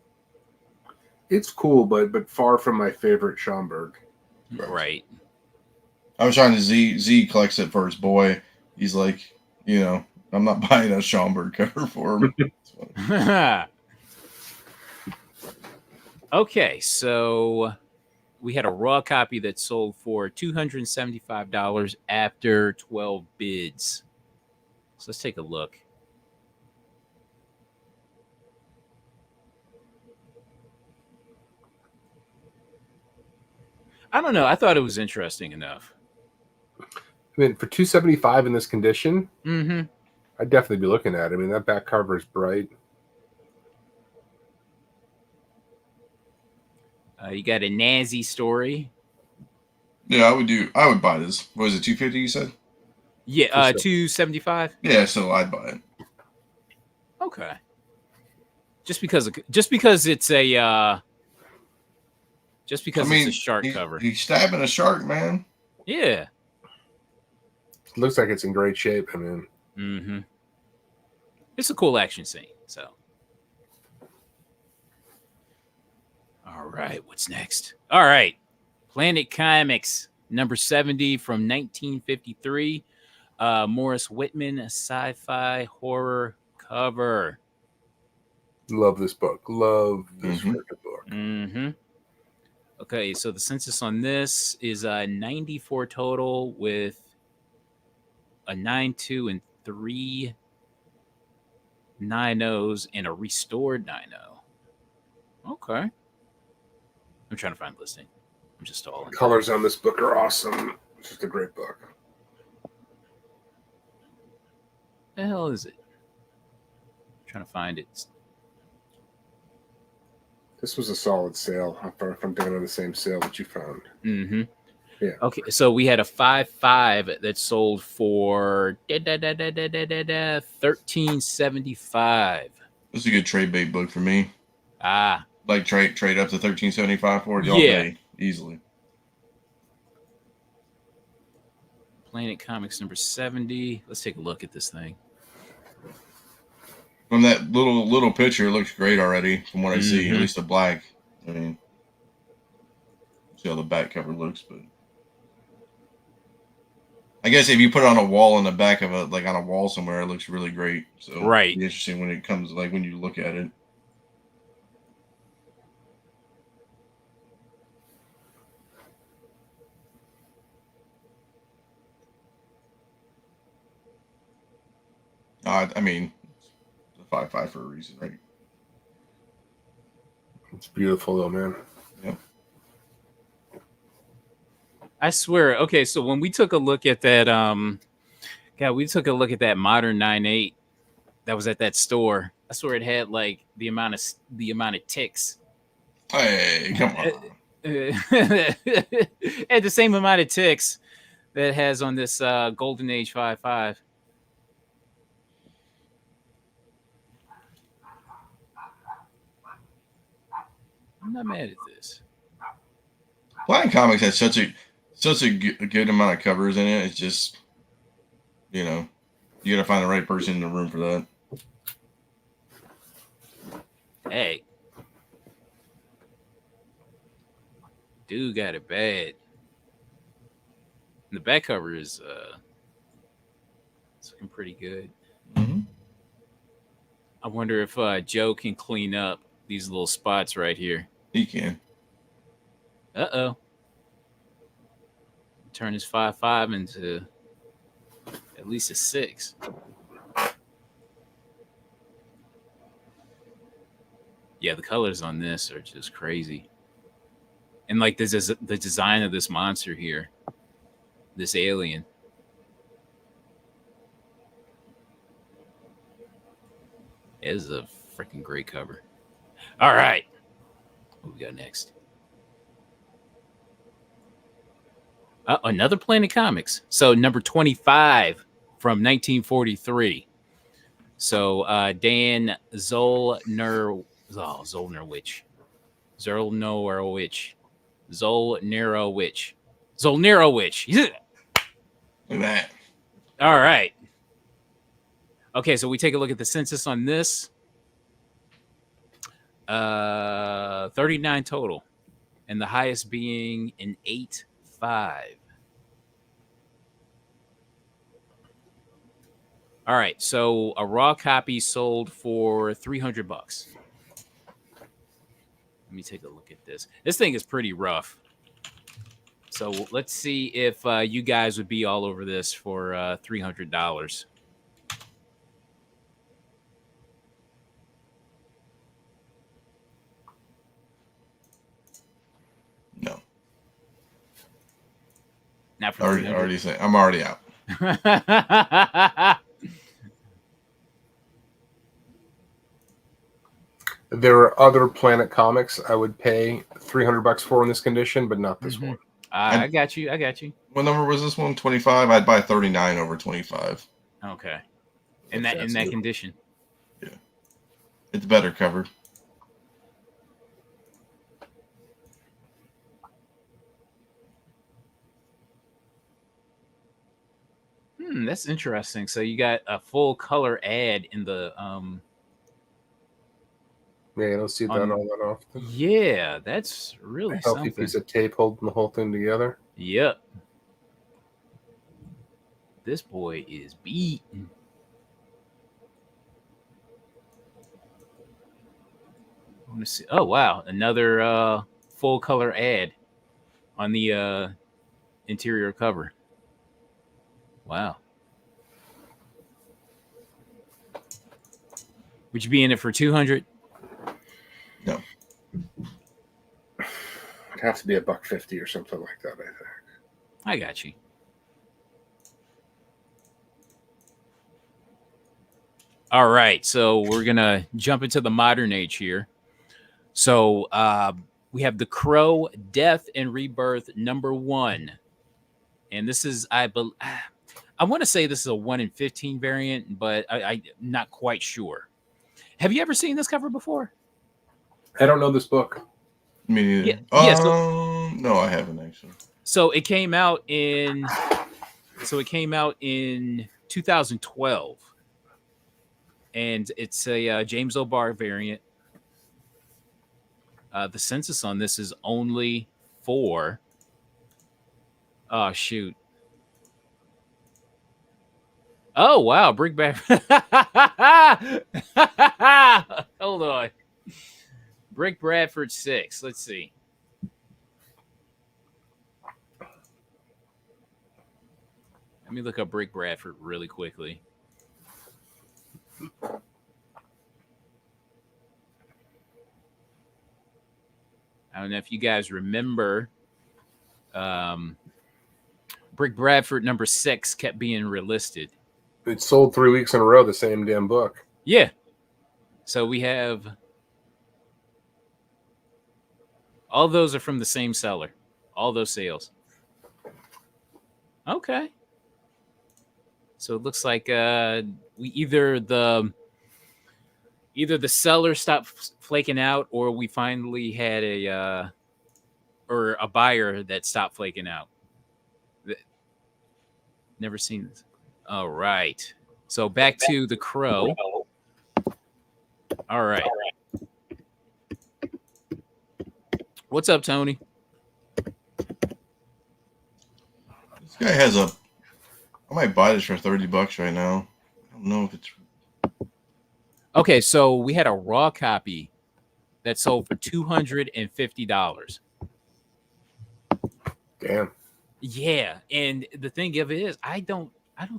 It's cool, but far from my favorite Schomburg. Right. I was trying to Z collects it for his boy. He's like, I'm not buying a Schomburg cover for him. Okay, so we had a raw copy that sold for $275 after 12 bids. So let's take a look. I don't know. I thought it was interesting enough. I mean, for $275 in this condition, Mm-hmm. I'd definitely be looking at it. I mean, that back cover is bright. You got a Nazi story. Yeah, I would buy this. What was it, 250 you said? Yeah, 275. Yeah, so I'd buy it. Okay. Just because it's a it's a shark cover. He's stabbing a shark, man. Yeah. It looks like it's in great shape. I mean, Mm-hmm. It's a cool action scene. So, all right, what's next? All right, Planet Comics number 70 from 1953. Morris Whitman, a sci-fi horror cover. love this book. Love this Mhm. freaking book. Mm-hmm. Okay, so the census on this is 94 total with a 9.2 and 3 9.0s and a restored 9.0. Okay. I'm trying to find the listing. I'm just stalling. Colors on this book are awesome. It's just a great book. The hell is it? I'm trying to find it. This was a solid sale. If I'm thinking of the same sale that you found. Mm-hmm. Yeah. Okay, so we had a 5.5 that sold for $13.75. This is a good trade bait book for me. Ah, Like trade up to $13.75 for it all yeah. day easily. Planet Comics number 70. Let's take a look at this thing. From that little picture, it looks great already. From what I see, at Mhm. least the black. I mean, see how the back cover looks, but I guess if you put it on a wall in the back of it, like on a wall somewhere, it looks really great. So Right. it'll be interesting when it comes, like when you look at it. I mean, it's a 5.5 for a reason, right? It's beautiful though, man. Yep. I swear. Okay, so when we took a look at that, we took a look at that modern 9.8 that was at that store. I swear it had like the amount of ticks. Hey, come on. It had the same amount of ticks that it has on this Golden Age 5.5. I'm not mad at this. Planet Comics has such a good amount of covers in it. It's just, you know, you got to find the right person in the room for that. Hey, dude got it bad. And the back cover is it's looking pretty good. Mm-hmm. I wonder if Joe can clean up these little spots right here. He can. Uh-oh. Turn his 5.5 into at least a 6. Yeah, the colors on this are just crazy. And like this is the design of this monster here. This alien. It is a freaking great cover. All right. What we got next? Another Planet Comics. So number 25 from 1943. So Dan Zolnierowicz. Yeah. Look at that. All right. Okay, so we take a look at the census on this. 39 total. And the highest being an 8.5. All right, so a raw copy sold for $300. Let me take a look at this. This thing is pretty rough. So let's see if you guys would be all over this for $300. No. Not for Already say I'm already out. There are other Planet Comics I would pay $300 for in this condition, but not this one. I got you. What number was this one? 25. I'd buy 39 over 25. Okay. In that condition. Yeah. It's better covered. That's interesting. So you got a full color ad in the Yeah, you don't see that all that often. Yeah, that's really A healthy something. piece of tape holding the whole thing together. Yep. This boy is beaten. I want to see. Oh wow, another full color ad on the interior cover. Wow. Would you be in it for 200? No. It'd have to be $150 or something like that, I think. I got you. All right, so we're gonna jump into the modern age here. So we have the Crow Death and Rebirth #1, and this is I want to say this is a 1 in 15 variant, but I'm not quite sure. Have you ever seen this cover before? I don't know this book. Me neither. Yeah, yeah, so- No, I haven't actually. So it came out in 2012, and it's a James O'Barr variant. The census on this is only for. Oh shoot! Oh wow, Brickbat. Hold on. Brick Bradford 6. Let's see. Let me look up Brick Bradford really quickly. I don't know if you guys remember. Brick Bradford #6 kept being relisted. It sold 3 weeks in a row, the same damn book. Yeah. So we have all those are from the same seller. All those sales. Okay. So it looks like we either the seller stopped flaking out, or we finally had a buyer that stopped flaking out. Never seen this. All right. So back to the Crow. All right. What's up, Tony? This guy has a. I might buy this for $30 right now. I don't know if it's. Okay, so we had a raw copy that sold for $250. Damn. Yeah, and the thing of it is, I don't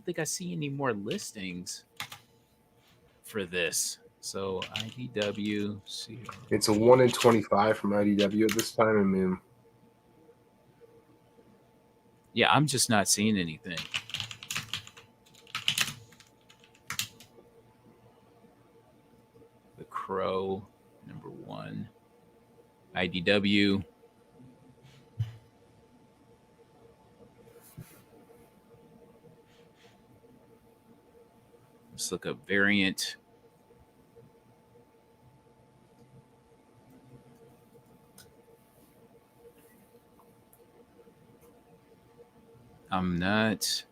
think I see any more listings for this. So IDW, see. It's a 1 in 25 from IDW at this time. I mean, Yeah, I'm just not seeing anything. The Crow #1, IDW. Let's look up variant. I'm not.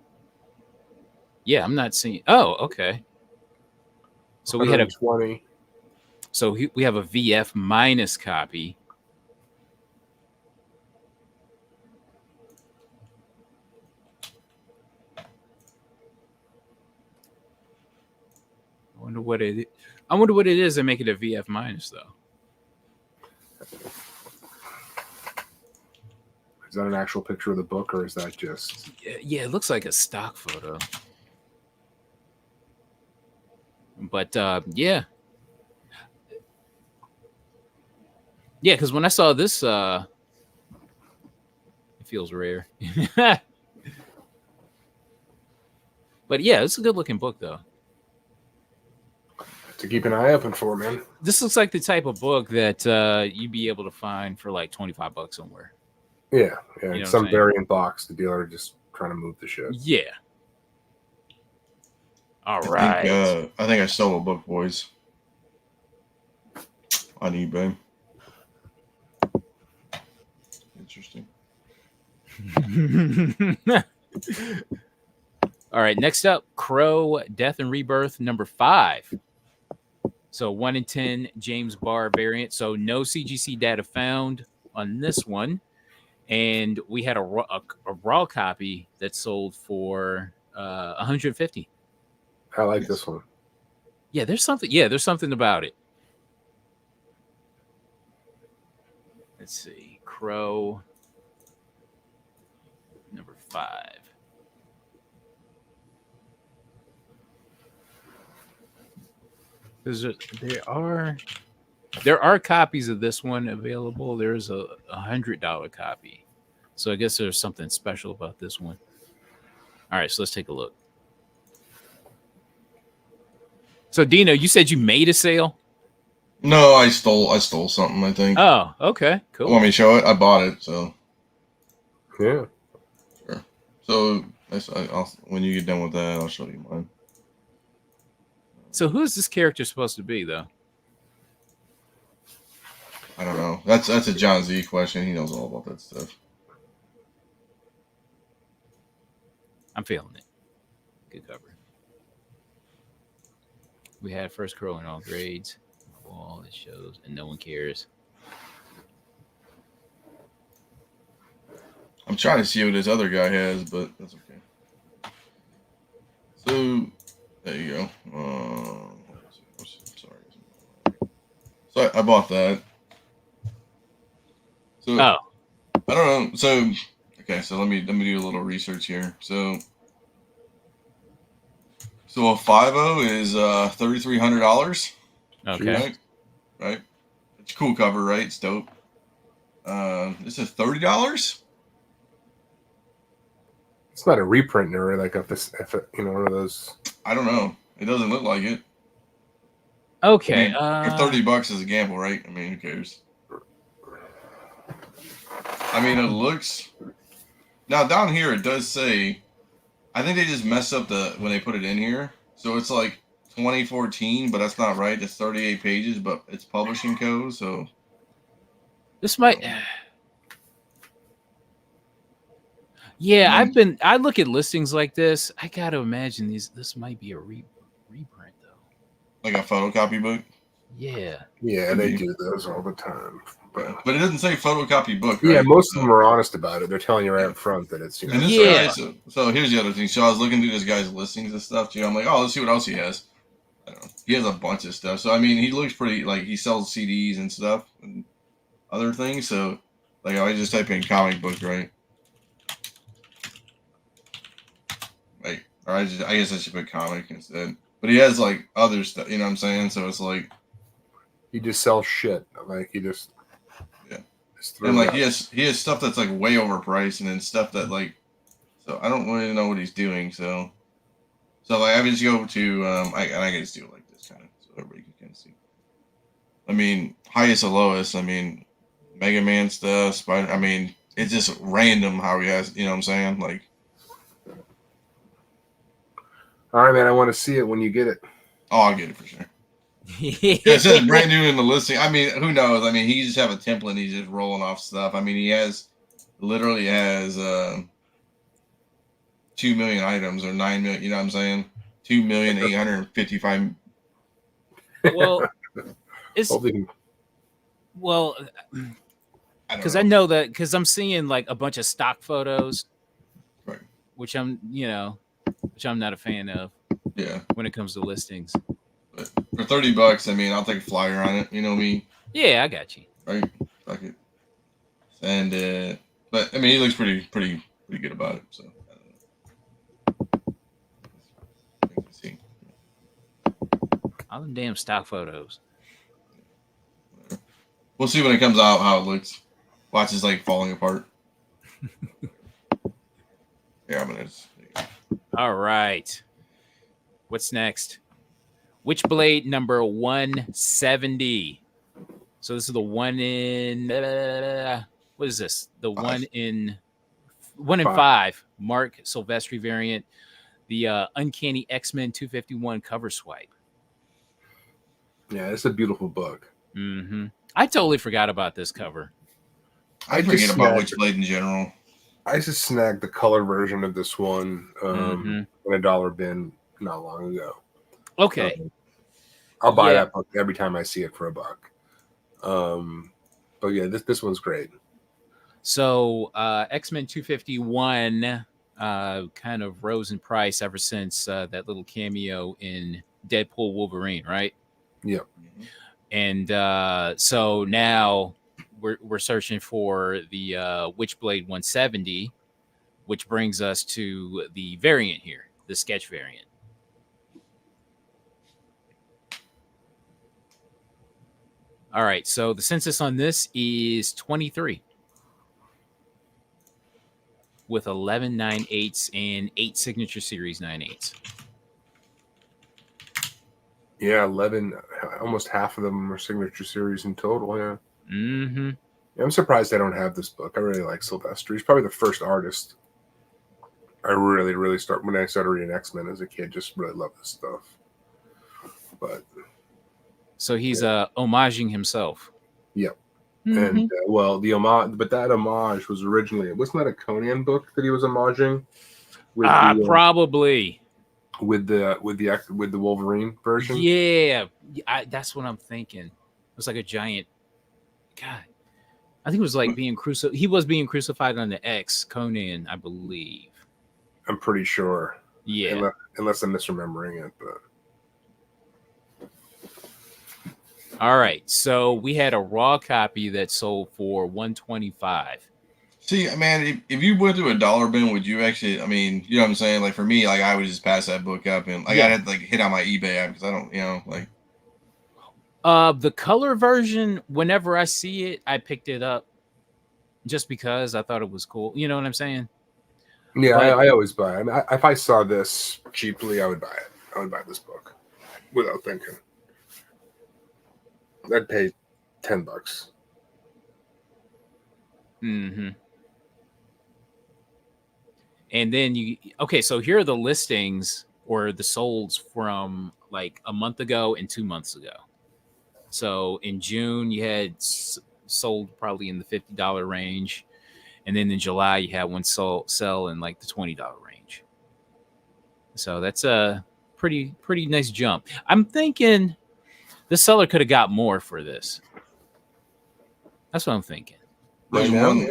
Yeah, I'm not seeing. Oh, okay. So we had a 120. we have a VF minus copy. I wonder what it is that make it a VF minus though. Is that an actual picture of the book, or is that just? Yeah, it looks like a stock photo. But yeah, because when I saw this, it feels rare. But yeah, it's a good looking book though. To keep an eye open for, man. This looks like the type of book that you'd be able to find for like $25 somewhere. Yeah, You know what some I'm saying? variant box. The dealer just trying to move the shit. Yeah. All right. I think I stole a book, boys. On eBay. Interesting. All right. Next up, Crow Death and Rebirth #5. So 1 in 10 James Barr variant. So no CGC data found on this one. And we had a raw copy that sold for $150. I like this one. Yeah, there's something about it. Let's see. Crow #5. There are copies of this one available. There's a $100 copy. So I guess there's something special about this one. All right, so let's take a look. So Dino, you said you made a sale? No, I stole something. I think. Oh, okay, cool. Want me to show it? I bought it, so. Yeah. Sure. So when you get done with that, I'll show you mine. So who is this character supposed to be, though? I don't know. That's a John Z question. He knows all about that stuff. I'm feeling it. Good cover. We had first curl in all grades. All it shows, and no one cares. I'm trying to see what this other guy has, but that's okay. So there you go. Sorry. So I bought that. So Oh, I don't know. So okay, so let me do a little research here. So a 5.0 is $3,300. okay. Right. It's a cool cover, right? It's dope. This is $30. It's not a reprint or like if one of those. I don't know. It doesn't look like it. Okay. For $30 is a gamble, right? I mean, who cares? I mean, it looks. Now down here it does say. I think they just messed up when they put it in here. So it's like 2014, but that's not right. It's 38 pages, but it's publishing code. So this might. Yeah, I look at listings like this. I gotta imagine this might be a reprint though. Like a photocopy book. Yeah. Yeah, they do those all the time. But it doesn't say photocopy book, right? Yeah, most of them are honest about it. They're telling you right up front that it's, And this guy, so here's the other thing. So I was looking through this guy's listings and stuff, I'm like, oh, let's see what else he has. I don't know. He has a bunch of stuff. So, I mean, he looks pretty, like, he sells CDs and stuff and other things. So, like, I just type in comic book, right? Like, or I guess I should put comic instead. But he has, like, other stuff, you know what I'm saying? So it's like. He just sells shit. Like, he just. Yeah. And, like, he has stuff that's, like, way overpriced and then stuff that, like. So I don't really know what he's doing. So like, I just go to, I can just do it like this kind of, so everybody can kind of see. I mean, highest to lowest, I mean, Mega Man stuff, Spider, I mean, it's just random how he has, you know what I'm saying? Like. All right, man, I want to see it when you get it. Oh, I'll get it for sure. It says brand new in the listing. I mean, who knows? I mean, he just have a template and he's just rolling off stuff. I mean, he literally has 2 million items or 9 million, you know what I'm saying? 2,855,000. Well, it's well because I know that because I'm seeing like a bunch of stock photos, right? Which I'm not a fan of. Yeah. When it comes to listings. But for $30, I mean, I'll take a flyer on it. You know me. Yeah, I got you. Right. Fuck it. And but I mean, he looks pretty good about it. So. All them damn stock photos. We'll see when it comes out how it looks. Watch is like falling apart. Yeah, I'm gonna. All right. What's next? Witchblade number 170. So this is the one in what is this? The 1 in 5. Mark Silvestri variant. The Uncanny X-Men 251 cover swipe. Yeah, it's a beautiful book. Mm-hmm. I totally forgot about this cover. I forget about Witchblade in general. I just snagged the color version of this one in a dollar bin not long ago. Okay. I'll buy that book every time I see it for $1. But yeah, this one's great. So X-Men 251 kind of rose in price ever since that little cameo in Deadpool Wolverine, right? Yep. And so now we're searching for the Witchblade 170, which brings us to the variant here, the sketch variant. All right, so the census on this is 23 with 11 9/8 and 8 signature series 9/8. Yeah, 11. Almost half of them are signature series in total. Yeah. Mm-hmm. Yeah, I'm surprised I don't have this book. I really like Sylvester. He's probably the first artist I really start when I started reading X-Men as a kid. Just really love this stuff. But So he's homaging himself. Yep. Mm-hmm. And well, the homage, but that homage was originally, wasn't that a Conan book that he was homaging with Probably. with the Wolverine version? Yeah, that's what I'm thinking. It was like a giant. God, I think it was like being crucified. He was being crucified on the X Conan, I believe. I'm pretty sure. Yeah. Unless I'm misremembering it, but. All right, so we had a raw copy that sold for $125. See, man, if you went to a dollar bin, would you actually? I mean, you know what I'm saying? Like for me, like I would just pass that book up and like Yeah. I'd have to like hit on my eBay app because I don't, like. The color version, whenever I see it, I picked it up just because I thought it was cool. You know what I'm saying? Yeah, But- I always buy it. I mean, if I saw this cheaply, I would buy it. I would buy this book without thinking. I'd pay $10. Mm-hmm. And then so here are the listings or the solds from like a month ago and 2 months ago. So in June, you had sold probably in the $50 range. And then in July, you had one sell in like the $20 range. So that's a pretty nice jump. I'm thinking the seller could have got more for this. That's what I'm thinking. There's Right now, one,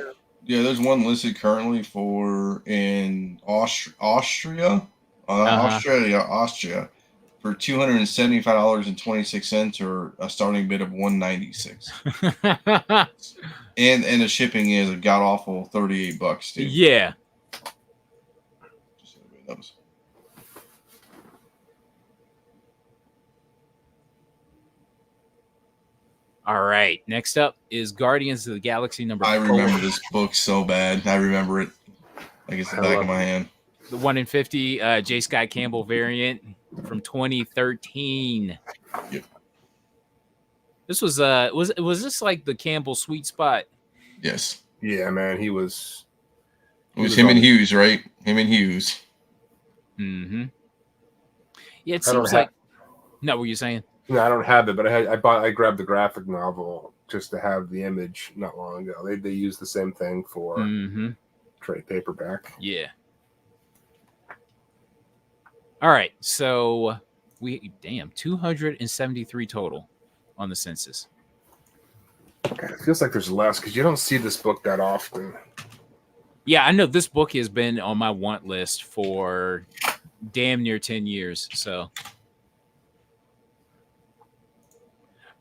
there's one listed currently for in Austria, Austria, for $275.26 or a starting bid of $196. and the shipping is a god awful $38 too. Yeah. Just so everybody knows. All right. Next up is Guardians of the Galaxy number 4. I remember this book so bad. I remember it like it's the back of my hand. The 1 in 50 J. Scott Campbell variant from 2013. Yep. This was this like the Campbell sweet spot? Yes. Yeah, man, he was. It was him and Hughes, right? Him and Hughes. Mm-hmm. Yeah, it seems like. No, what were you saying? No, I don't have it, but I grabbed the graphic novel just to have the image not long ago. They used the same thing for trade paperback. Yeah. All right, so 273 total on the census. God, it feels like there's less because you don't see this book that often. Yeah, I know this book has been on my want list for damn near 10 years. So,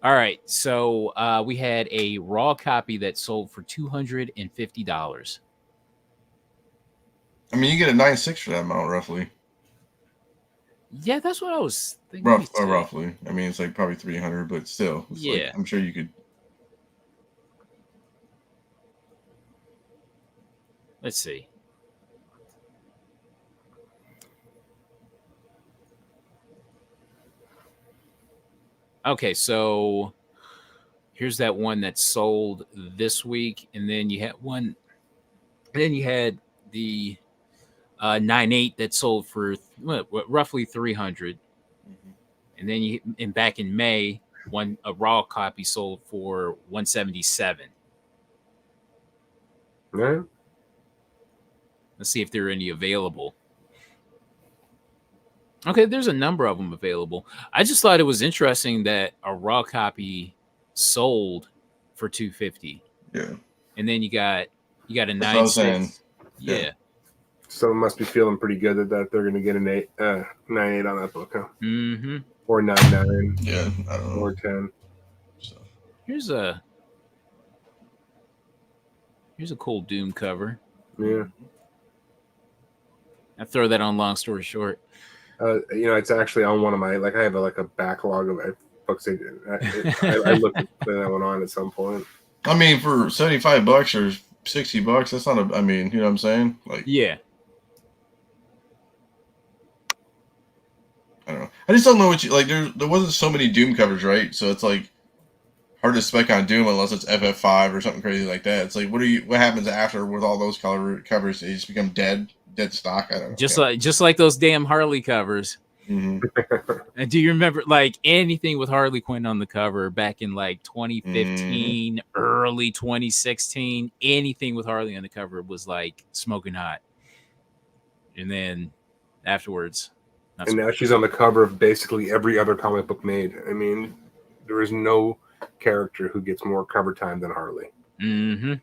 all right, so we had a raw copy that sold for $250. I mean, you get a 9.6 for that amount, roughly. Yeah, that's what I was thinking. Roughly. I mean, it's like probably 300, but still. Yeah. I'm sure you could. Let's see. Okay, so here's that one that sold this week, and then you had one. Then you had the 9.8 that sold for roughly 300, and then back in May, a raw copy sold for 177. Yeah. Let's see if there are any available. Okay, there's a number of them available. I just thought it was interesting that a raw copy sold for $250. Yeah. And then you got a 9.6. Yeah. Someone must be feeling pretty good that they're going to get an 9.8 on that book, huh? Mm-hmm. Or 9.9. Yeah, I don't know. Or 10. So. Here's a cool Doom cover. Yeah. I throw that on Long Story Short. It's actually on one of my, like, I have a backlog of books. I looked at that one on at some point. I mean, for $75 or $60, that's not I mean, you know what I'm saying? Like, yeah. I don't know. I just don't know what you like. There wasn't so many Doom covers, right? So it's like hard to spec on Doom unless it's FF5 or something crazy like that. It's like what happens after with all those covers? They just become dead stock. I don't know. Just like those damn Harley covers. Mm-hmm. And do you remember like anything with Harley Quinn on the cover back in like 2015, early 2016? Anything with Harley on the cover was like smoking hot. And then afterwards, and now she's on the cover of basically every other comic book made. I mean, there is no character who gets more cover time than Harley. Mm-hmm.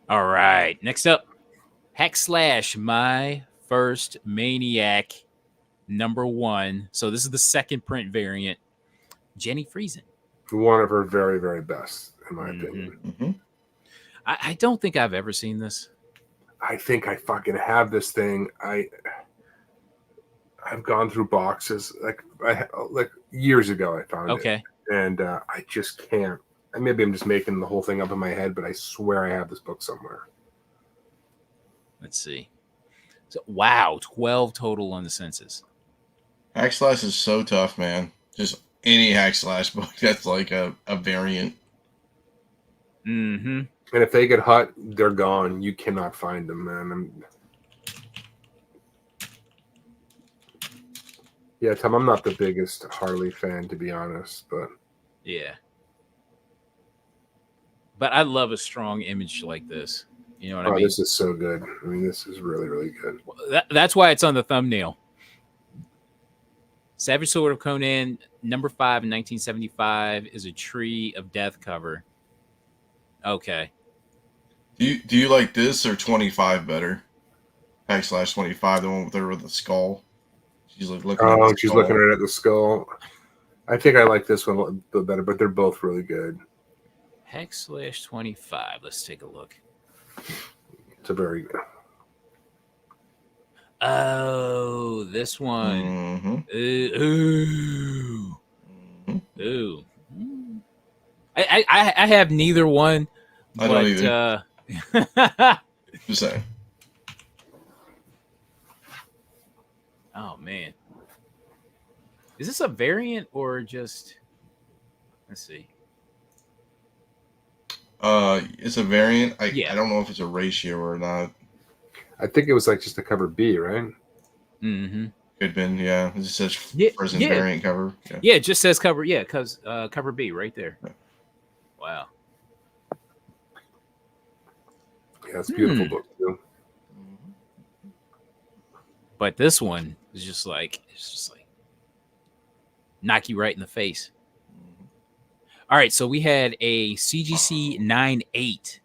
All right. Next up, Hack Slash, My First Maniac, #1. So this is the second print variant. Jenny Friesen. One of her very, very best, in my opinion. Mm-hmm. I don't think I've ever seen this. I think I fucking have this thing. I've gone through boxes like years ago. I found it, and I just can't. And maybe I'm just making the whole thing up in my head, but I swear I have this book somewhere. Let's see. So, wow, 12 total on the census. Hack Slash is so tough, man. Just any Hack Slash book that's like a variant. Mm-hmm. And if they get hot, they're gone. You cannot find them, man. Yeah, Tom, I'm not the biggest Harley fan, to be honest, but yeah. But I love a strong image like this. You know what I mean? This is so good. I mean, this is really, really good. That's why it's on the thumbnail. Savage Sword of Conan, #5 in 1975, is a Tree of Death cover. Okay. Do you like this or 25 better? Hack Slash 25, the one with her with the skull. She's like looking. Oh, she's looking right at the skull. I think I like this one a little bit better, but they're both really good. Hack Slash 25. Let's take a look. It's a very good. Oh, this one. Mm-hmm. Ooh. Mm-hmm. Ooh. I have neither one. I don't either. Just saying. Oh man. Is this a variant or just? Let's see. It's a variant. I Yeah. don't know if it's a ratio or not. I think it was like just a cover B, right? Mm-hmm. Could have been, yeah. It just says prison variant cover. Yeah. Yeah, it just says cover. Yeah, because cover B right there. Yeah. Wow. Yeah, it's a beautiful book too. But this one is just like knock you right in the face. All right, so we had a CGC 9.8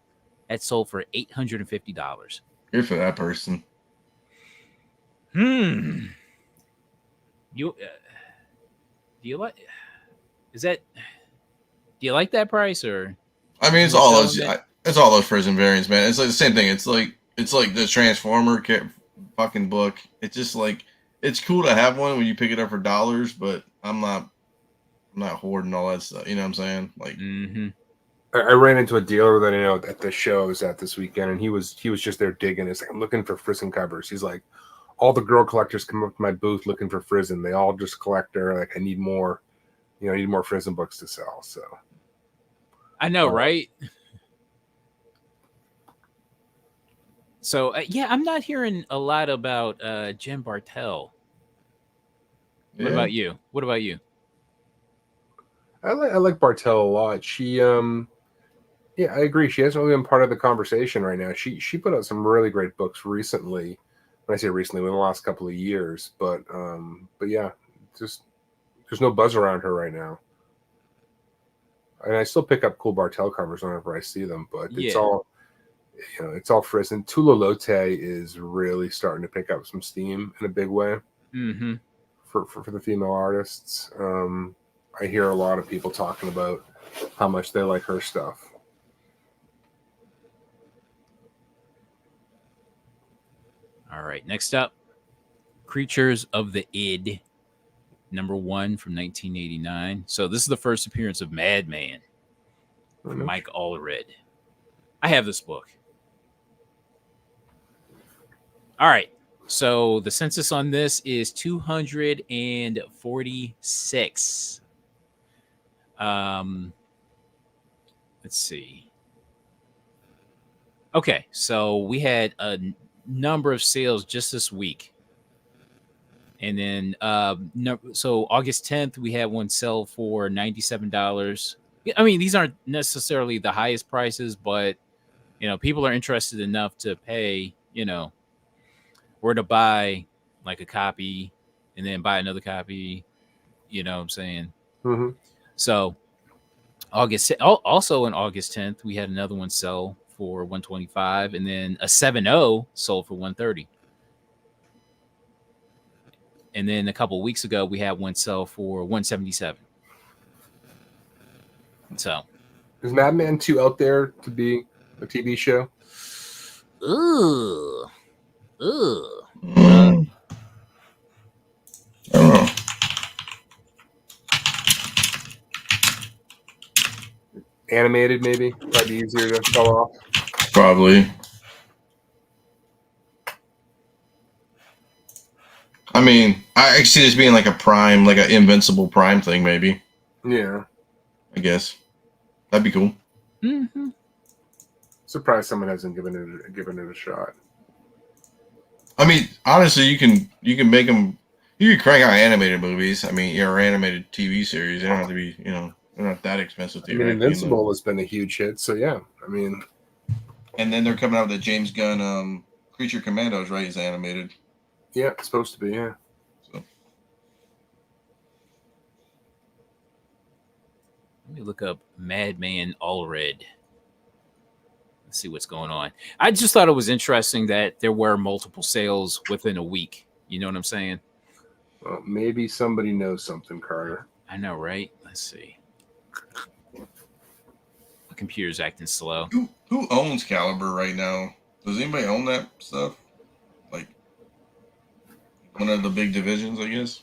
that sold for $850. Good for that person. You do you like? Is that? Do you like that price or? I mean, it's all those prison variants, man. It's like the same thing. It's like the Transformer fucking book. It's just like it's cool to have one when you pick it up for dollars, but I'm not hoarding all that stuff. You know what I'm saying? Like, I ran into a dealer that I know at the show I was at this weekend, and he was just there digging. He's like, I'm looking for Frizen covers. He's like, all the girl collectors come up to my booth looking for Frizen. They all just collect her. Like, I need more, I need more Frizen books to sell. So, I know, right? So yeah, I'm not hearing a lot about Jen Bartel. yeah. What about you? I like Bartel a lot. She yeah, I agree. She hasn't really been part of the conversation right now. She put out some really great books recently. When I say recently, within the last couple of years, but yeah, just there's no buzz around her right now. And I still pick up cool Bartel covers whenever I see them, but it's all it's all Frizen. Tula Lote is really starting to pick up some steam in a big way for the female artists. I hear a lot of people talking about how much they like her stuff. All right, next up, Creatures of the Id, #1 from 1989. So this is the first appearance of Madman from Mike Allred. I have this book. All right, So the census on this is 246. Let's see. Okay, so we had a number of sales just this week. And then, so August 10th, we had one sell for $97. I mean, these aren't necessarily the highest prices, but, people are interested enough to pay, or to buy like a copy and then buy another copy. You know what I'm saying? Mm-hmm. So also on August 10th, we had another one sell for 125, and then a 7.0 sold for 130. And then a couple of weeks ago, we had one sell for 177. So, Is Madman 2 out there to be a TV show? ugh. I don't know. Animated, maybe? Probably easier to sell off. Probably. I mean, I see this being like a Prime, like an Invincible Prime thing, maybe. Yeah. I guess that'd be cool. Mm-hmm. Surprised someone hasn't given it a shot. I mean, honestly, you can make them. You can crank out animated movies. I mean, or animated TV series. They don't have to be, they're not that expensive. I mean, Invincible has been a huge hit, so yeah. I mean, and then they're coming out with the James Gunn Creature Commandos, right? Is animated. Yeah, it's supposed to be, yeah. So Let me look up Madman Allred. Let's see what's going on. I just thought it was interesting that there were multiple sales within a week. You know what I'm saying? Well, maybe somebody knows something, Carter. I know, right? Let's see. My computer's acting slow. Who owns Caliber right now? Does anybody own that stuff? Like one of the big divisions, I guess.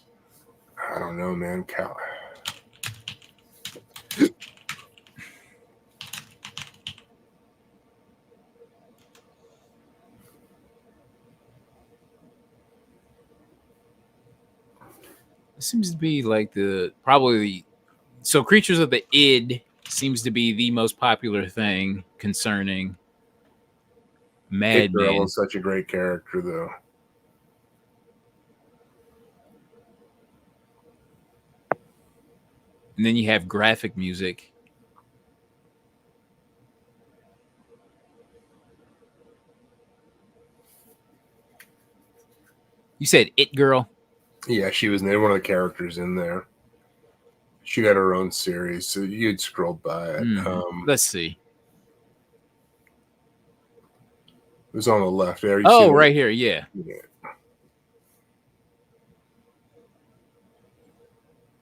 I don't know, man. It seems to be like so Creatures of the Id seems to be the most popular thing concerning Madman. Girl is such a great character, though. And then you have graphic music. You said It Girl? Yeah, she was one of the characters in there. She got her own series, so you'd scroll by it. Let's see. It was on the left there. Oh, right here, yeah.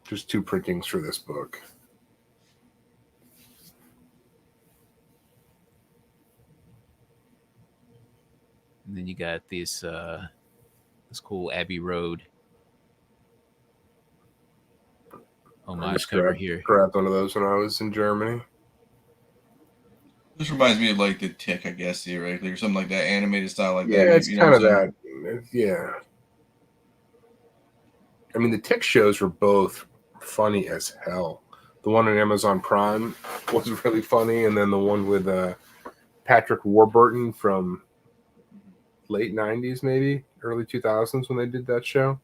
There's 2 printings for this book. And then you got this cool Abbey Road. Homage cover here. Grabbed one of those when I was in Germany. This reminds me of like the Tick, I guess, theoretically, or something like that, animated style like that. Yeah, it's kind of that. Yeah. I mean, the Tick shows were both funny as hell. The one on Amazon Prime was really funny, and then the one with Patrick Warburton from late 90s, maybe early 2000s when they did that show.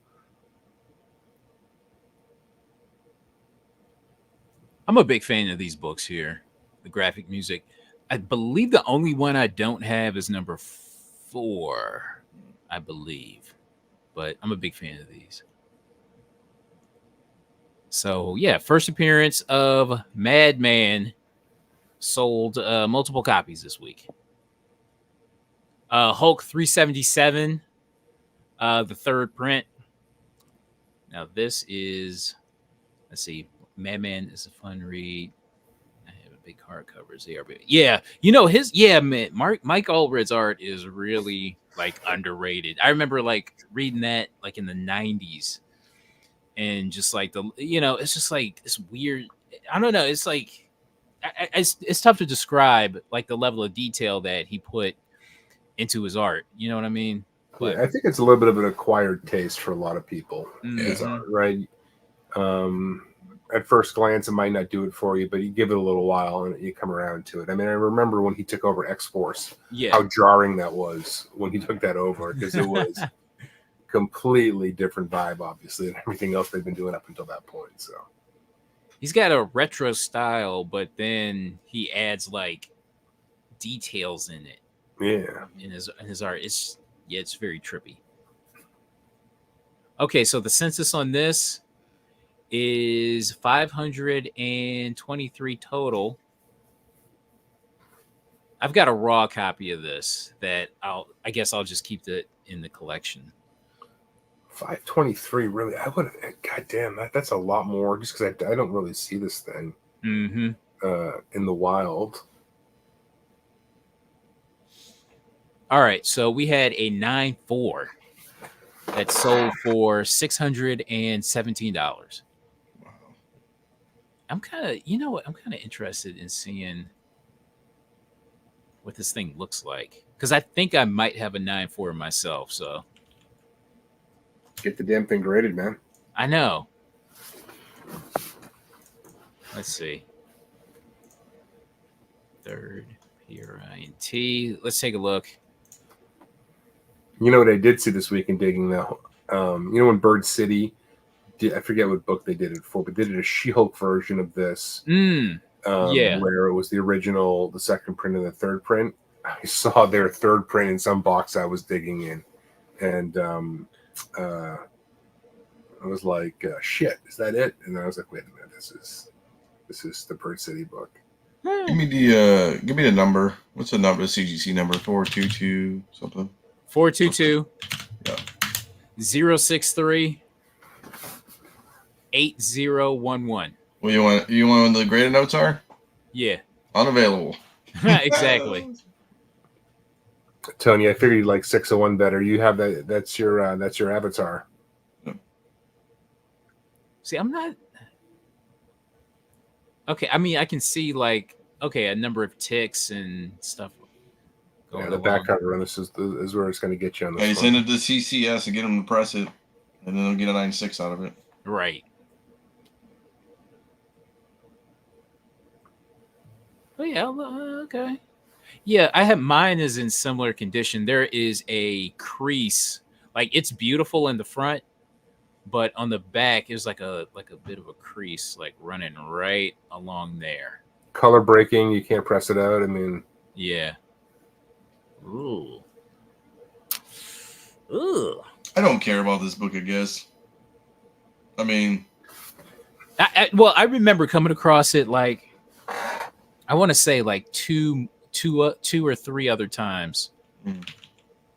I'm a big fan of these books here, the graphic music. I believe the only one I don't have is number 4, I believe. But I'm a big fan of these. So, yeah, first appearance of Madman sold multiple copies this week. Hulk 377, the third print. Now, this is, let's see, Madman is a fun read. I have a big hardcovers there, but yeah, man, Mike Allred's art is really like underrated. I remember like reading that like in the 90s, and just like it's just like this weird. I don't know. It's like it's tough to describe like the level of detail that he put into his art. You know what I mean? But I think it's a little bit of an acquired taste for a lot of people. Is Mhm. art, right? At first glance, it might not do it for you, but you give it a little while and you come around to it. I mean, I remember when he took over X-Force, yeah, how jarring that was when he took that over, because it was completely different vibe, obviously, than everything else they've been doing up until that point. So he's got a retro style, but then he adds like details in it yeah, in his art. It's very trippy. Okay, so the census on this is 523 total. I've got a raw copy of this that I guess I'll just keep it in the collection. 523. Really, I would. God damn, that's a lot more. Just because I don't really see this thing Mm-hmm. In the wild. All right, so we had a 9.4 that sold for $617. Wow. I'm kind of, I'm kind of interested in seeing what this thing looks like because I think I might have a 9.4 myself. So Get the damn thing graded, man. I know. Let's see. Third PRINT. Let's take a look. You know what I did see this week in digging though? You know when Bird City did, I forget what book they did it for, but they did a She-Hulk version of this. Yeah. Where it was the original, the second print, and the third print. I saw their third print in some box I was digging in, and I was like, "Shit, is that it?" And then I was like, "Wait a minute, this is the Bird City book." Give me the number. What's the number? The CGC number 422 something. 422 Yeah. 063 8011. Well, you want what the graded notes are? Yeah. Unavailable. Exactly. Tony, I figured you like 601 better. You have that. That's your avatar. See, I'm not. Okay, I mean, I can see like a number of ticks and stuff. Yeah, the back cover on this is where it's going to get you on this. Hey, send it to CCS and get them to press it, and then they'll get a 9.6 out of it. Right. Oh yeah. Okay. Yeah, I have mine is in similar condition. There is a crease, like it's beautiful in the front, but on the back is like a bit of a crease, like running right along there. Color breaking, you can't press it out. I mean, yeah. Ooh. Ooh. I don't care about this book, I guess. I mean, I remember coming across it like I want to say like two or three other times.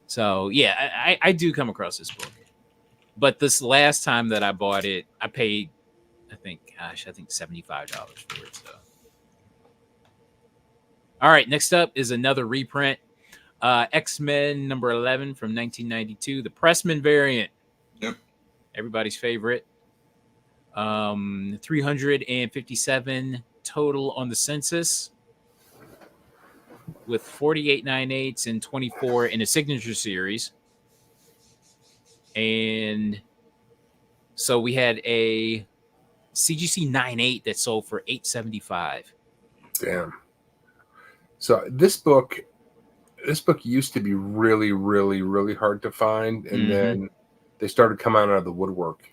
So yeah, I do come across this book, but this last time that I bought it, I paid, I think $75 for it. So, all right, next up is another reprint, X-Men number 11 from 1992, the Pressman variant. Yep, everybody's favorite. 357 total on the census, with 48 9/8 and 24 in a signature series. And so we had a CGC 9.8 that sold for $875. Damn. So this book used to be really, really, really hard to find, and then they started coming out of the woodwork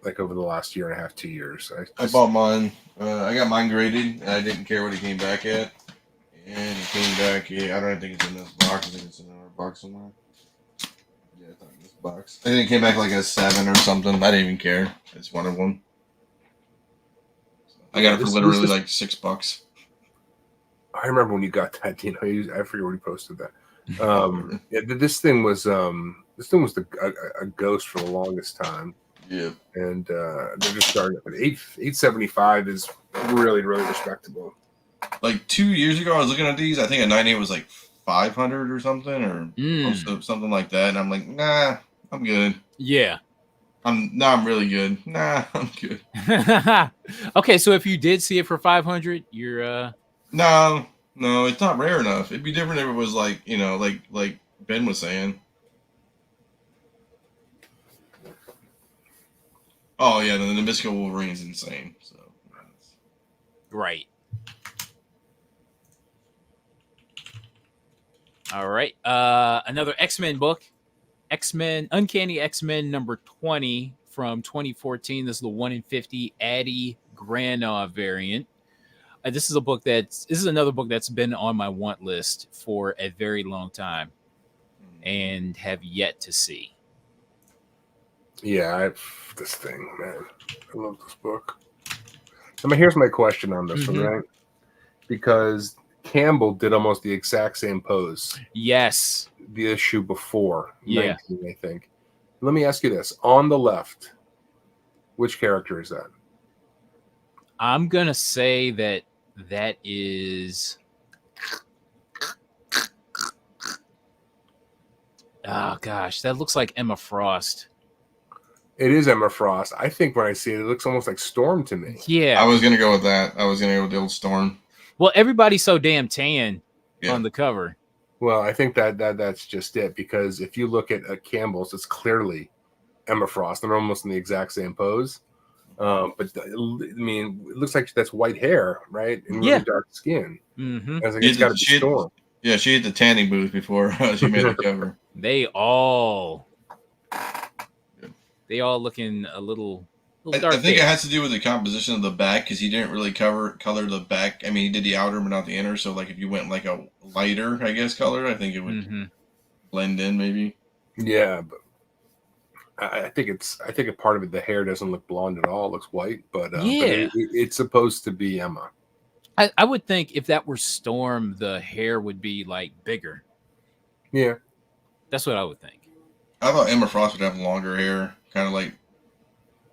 like over the last year and a half, 2 years. I bought mine. I got mine graded, and I didn't care what it came back at. And it came back. Yeah, I don't think it's in this box. I think it's in another box somewhere. Yeah, it's not in this box. I think it came back like a 7 or something. I didn't even care. I just wanted one. I got it for literally like $6. I remember when you got that. You know, I forget where you posted that. Yeah, this thing was a ghost for the longest time. Yeah, and they're just starting at 875 is really, really respectable. Like 2 years ago, I was looking at these. I think a 9.8 was like 500 or something, or something like that. And I'm like, nah, I'm good. Yeah. I'm really good. Nah, I'm good. Okay, so if you did see it for 500, you're No, it's not rare enough. It'd be different if it was like, like Ben was saying. Oh yeah, the Nabisco Wolverine's insane. So Right. All right. Another X-Men book. X-Men, Uncanny X-Men number 20 from 2014. This is the 1 in 50 Addie Granoff variant. This is another book that's been on my want list for a very long time and have yet to see. Yeah, this thing, man. I love this book. I mean, here's my question on this one, right? Because Campbell did almost the exact same pose. Yes. The issue before, Yeah. 19, I think. Let me ask you this. On the left, which character is that? I'm going to say that is... Oh, gosh. That looks like Emma Frost. It is Emma Frost. I think when I see it, it looks almost like Storm to me. Yeah. I was gonna go with that. I was gonna go with the old Storm. Well, everybody's so damn tan on the cover. Well, I think that's just it, because if you look at Campbell's, it's clearly Emma Frost. They're almost in the exact same pose. But I mean, it looks like that's white hair, right? And really dark skin. Mm-hmm. I was like, it's got to be Storm. Yeah, she hit the tanning booth before she made the cover. They all looking a little dark. I think it has to do with the composition of the back, because he didn't really color the back. I mean, he did the outer but not the inner. So like if you went like a lighter, I guess, color, I think it would blend in maybe. Yeah, but I think a part of it, the hair doesn't look blonde at all; it looks white. But it's supposed to be Emma. I would think if that were Storm, the hair would be like bigger. Yeah, that's what I would think. I thought Emma Frost would have longer hair, kind of like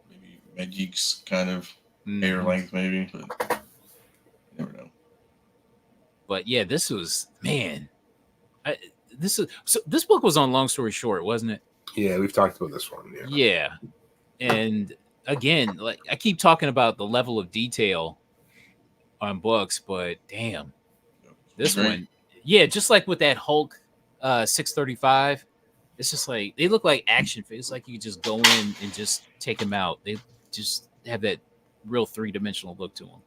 maybe Magic's kind of hair length, maybe. But you never know. But yeah, this was this book was on Long Story Short, wasn't it? Yeah, we've talked about this one. Yeah, and again, like I keep talking about the level of detail on books, but damn, this one, just like with that Hulk 635, it's just like they look like action figures. It's like you just go in and just take them out. They just have that real 3-dimensional look to them.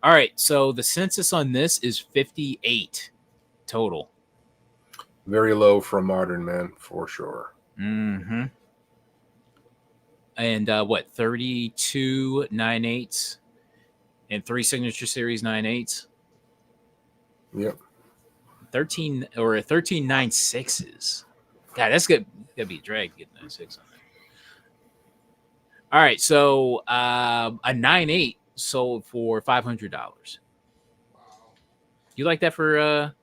All right, so the census on this is 58 total. Very low for a modern man, for sure. Mm-hmm. And 32 9/8 and 3 signature series 9/8. Yep. 13 9/6s. God, that's good. Gotta be a drag to get 9/6 on there. All right, so a 9/8 sold for $500. You like that for a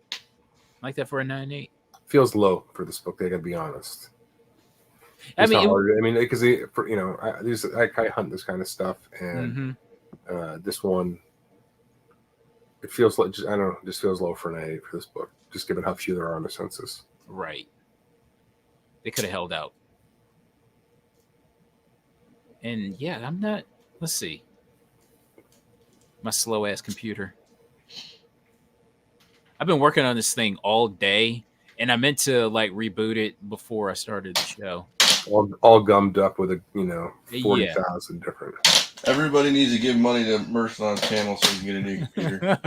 9/8? Feels low for this book. I gotta be honest. I mean, because I hunt this kind of stuff, and this one, it feels like just feels low for an 9/8 for this book. Just given how few there are on the census. Right. They could have held out. And yeah, I'm not. Let's see. My slow ass computer. I've been working on this thing all day, and I meant to like reboot it before I started the show. All gummed up with 40,000 different. Everybody needs to give money to Mercilon's channel so we can get a new computer.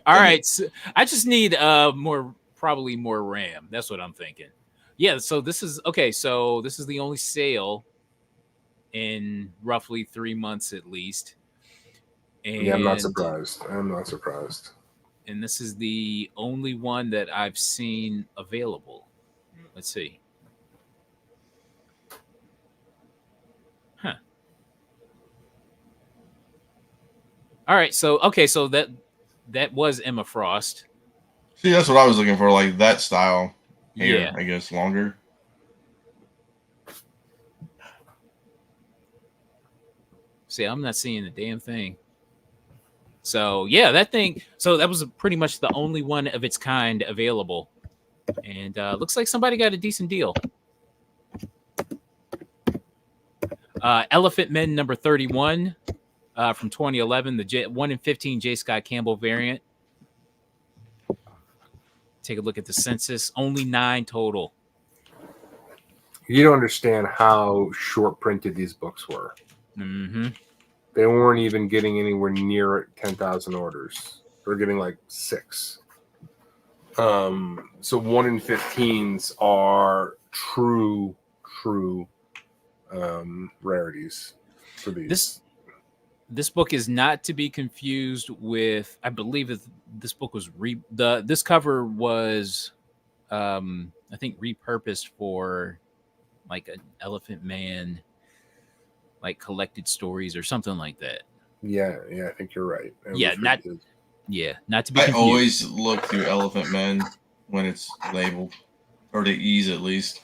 All right, so I just need probably more RAM. That's what I'm thinking. Yeah, so this is okay. So this is the only sale in roughly 3 months at least. And, I'm not surprised. And this is the only one that I've seen available. Let's see. Huh. All right, so that was Emma Frost. See, that's what I was looking for, like that style hair, Yeah. I guess, longer. See, I'm not seeing a damn thing. So yeah, that was pretty much the only one of its kind available, and looks like somebody got a decent deal. Elephant Men number 31 from 2011, the 1 in 15 J. Scott Campbell variant. Take a look at the census. Only 9 total. You don't understand how short printed these books were. Mm-hmm. They weren't even getting anywhere near 10,000 orders. They're getting like 6. So 1 in 15s are true rarities for these. This book is not to be confused with. I believe this book was this cover was, I think, repurposed for like an Elephant Man, like collected stories or something like that. Yeah, I think you're right. Not to be I confused. always look through Elephant Men when it's labeled, or to ease at least.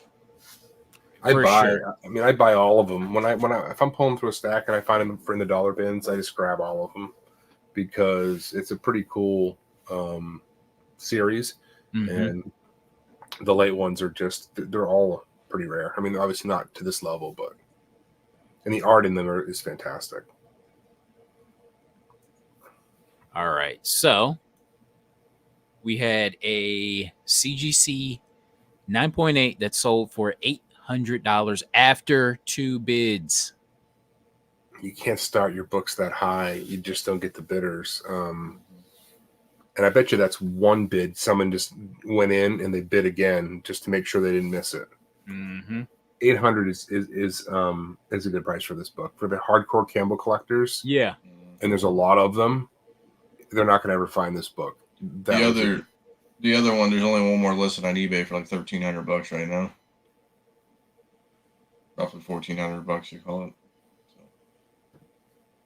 I buy all of them if I'm pulling through a stack and I find them in the dollar bins. I just grab all of them because it's a pretty cool series, and the late ones are they're all pretty rare. I mean, obviously not to this level, and the art in them is fantastic. All right, so we had a CGC 9.8 that sold for $800 after 2 bids. You can't start your books that high. You just don't get the bidders. And I bet you that's one bid. Someone just went in and they bid again just to make sure they didn't miss it. 800 is a good price for this book. For the hardcore Campbell collectors, yeah, and there's a lot of them, they're not going to ever find this book. The other one, there's only one more listed on eBay for like $1,300 right now. Roughly $1,400, you call it.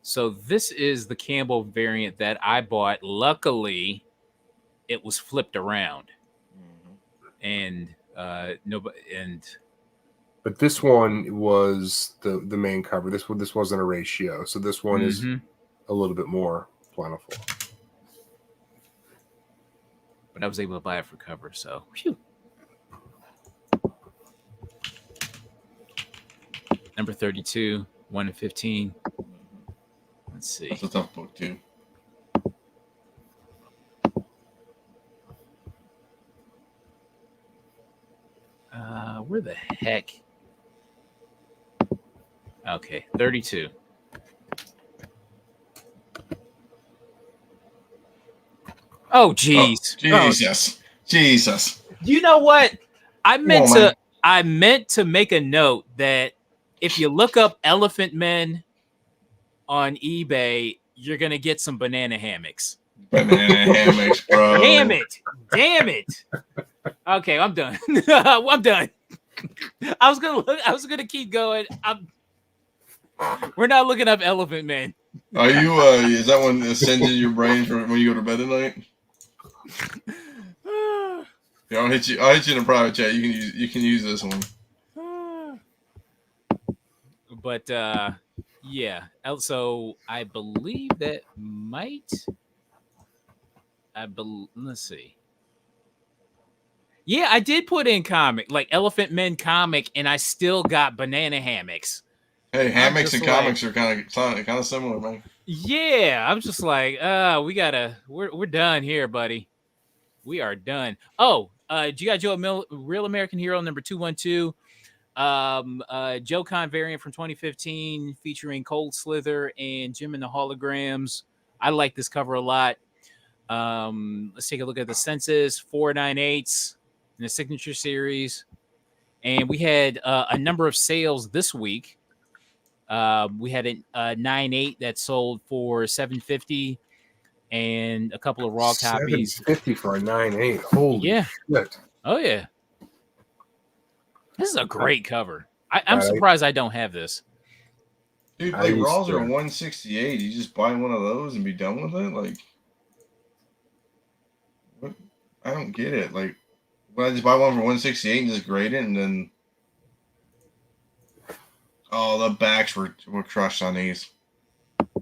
So this is the Campbell variant that I bought. Luckily, it was flipped around, and but this one was the main cover. This wasn't a ratio, so this one is a little bit more plentiful. But I was able to buy it for cover, so phew. Number 32, 1 in 15. Let's see. That's a tough book too. Where the heck? Okay, 32. Oh, jeez. Jesus. You know what? I meant to make a note that if you look up Elephant Men on eBay, you're gonna get some banana hammocks. Banana hammocks, bro. Damn it. Okay, I'm done. I'm done. I was gonna keep going. We're not looking up Elephant Man. Are you? Is that one that sends in your brain for when you go to bed at night? Yeah, I'll hit you in a private chat. You can use this one. But yeah. Also, I believe that let's see. Yeah, I did put in comic, like Elephant Men comic, and I still got banana hammocks. Hey, hammocks and comics are kind of similar, man. Yeah, I'm just like, we're done here, buddy. We are done. Oh, G.I. Joe Real American Hero number 212. Joe Con variant from 2015 featuring Cold Slither and Jim and the Holograms. I like this cover a lot. Let's take a look at the census. 498s in the signature series, and we had a number of sales this week. We had a 9.8 that sold for $750, and a couple of raw copies. $750 for a 9.8. Holy shit! Oh yeah, this is a great cover. I'm surprised I don't have this. Dude, like raws are 168. You just buy one of those and be done with it. Like, what? I don't get it. Like, when I just buy one for 168 and just grade it, and then the backs were crushed on these.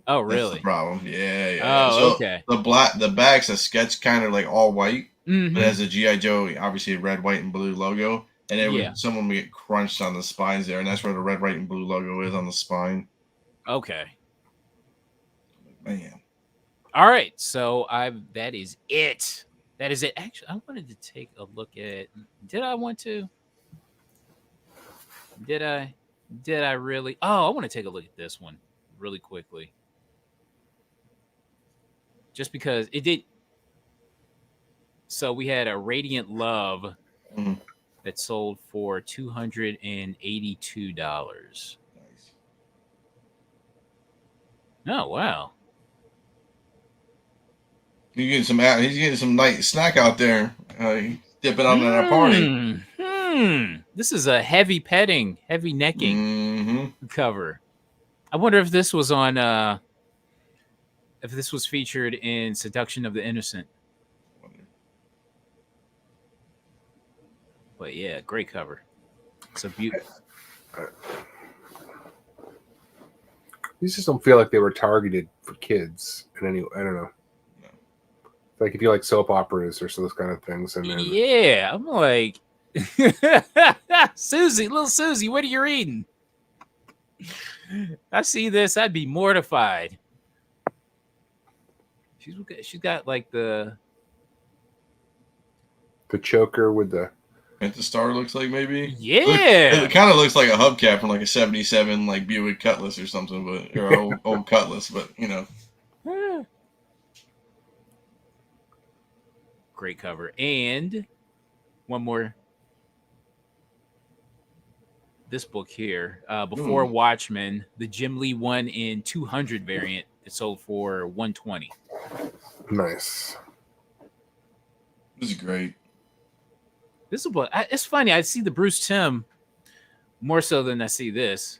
Oh, really? That's the problem. Yeah. Oh, so okay. The back's a sketch kind of like all white, Mm-hmm. but it has a G.I. Joe, obviously a red, white, and blue logo, and someone would get crunched on the spines there, and that's where the red, white, and blue logo is on the spine. Okay. Man. All right. So that is it. That is it. Actually, I wanted to take a look at. Did I want to? Did I really? Oh, I want to take a look at this one really quickly. Just because it did. So we had a Radiant Love Mhm. that sold for $282. Nice. Oh wow. He's getting some nice snack out there. Dipping on at a party. This is a heavy petting, heavy necking Mm-hmm. cover. I wonder if this was on if this was featured in Seduction of the Innocent. But yeah, great cover. It's a beautiful. These just don't feel like they were targeted for kids in any. I don't know. No. Like if you like soap operas or those kind of things, and then Yeah, I'm like, Susie, little Susie, what are you reading? I see this, I'd be mortified. She's got like the choker with the. At the star looks like maybe. yeah. It kind of looks like a hubcap from like a '77 like Buick Cutlass or something, but or old Cutlass, but you know. Great cover. And one more. This book here, Before Watchmen, the Jim Lee 1 in 200 variant, it sold for $120. Nice. This is great. This is a book. It's funny. I see the Bruce Timm more so than I see this.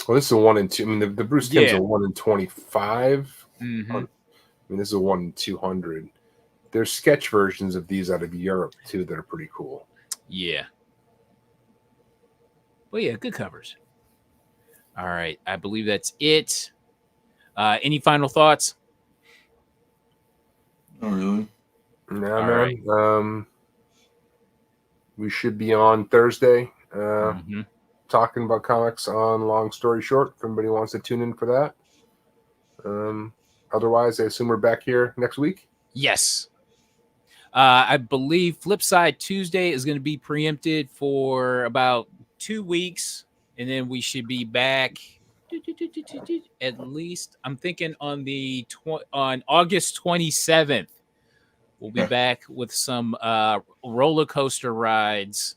Well, this is a 1 in 2. I mean, the Bruce Timm's a 1 in 25. Mm-hmm. I mean, this is a 1 in 200. There's sketch versions of these out of Europe too that are pretty cool. Yeah. Well, yeah, good covers. All right, I believe that's it. Any final thoughts? Oh, really? Yeah, All man. right. We should be on Thursday Mhm. talking about comics on Long Story Short. If anybody wants to tune in for that. Otherwise, I assume we're back here next week. Yes. I believe Flipside Tuesday is going to be preempted for about 2 weeks, and then we should be back at least. I'm thinking on on August 27th. We'll be back with some roller coaster rides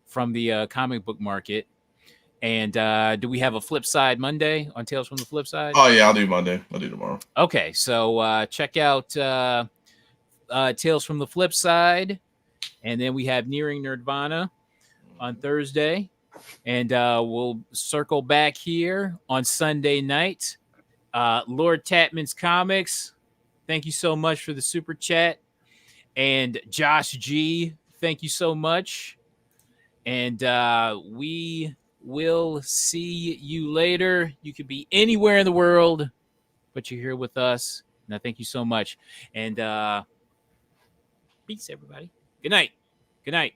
from the comic book market. And do we have a Flip Side Monday on Tales from the Flip Side? Oh yeah, I'll do Monday. I'll do tomorrow. Okay, so check out Tales from the Flip Side, and then we have Nearing Nerdvana on Thursday, and we'll circle back here on Sunday night. Lord Tatman's Comics, thank you so much for the super chat. And Josh G, thank you so much. And we will see you later. You could be anywhere in the world, but you're here with us. And I thank you so much. And peace, everybody. Good night. Good night.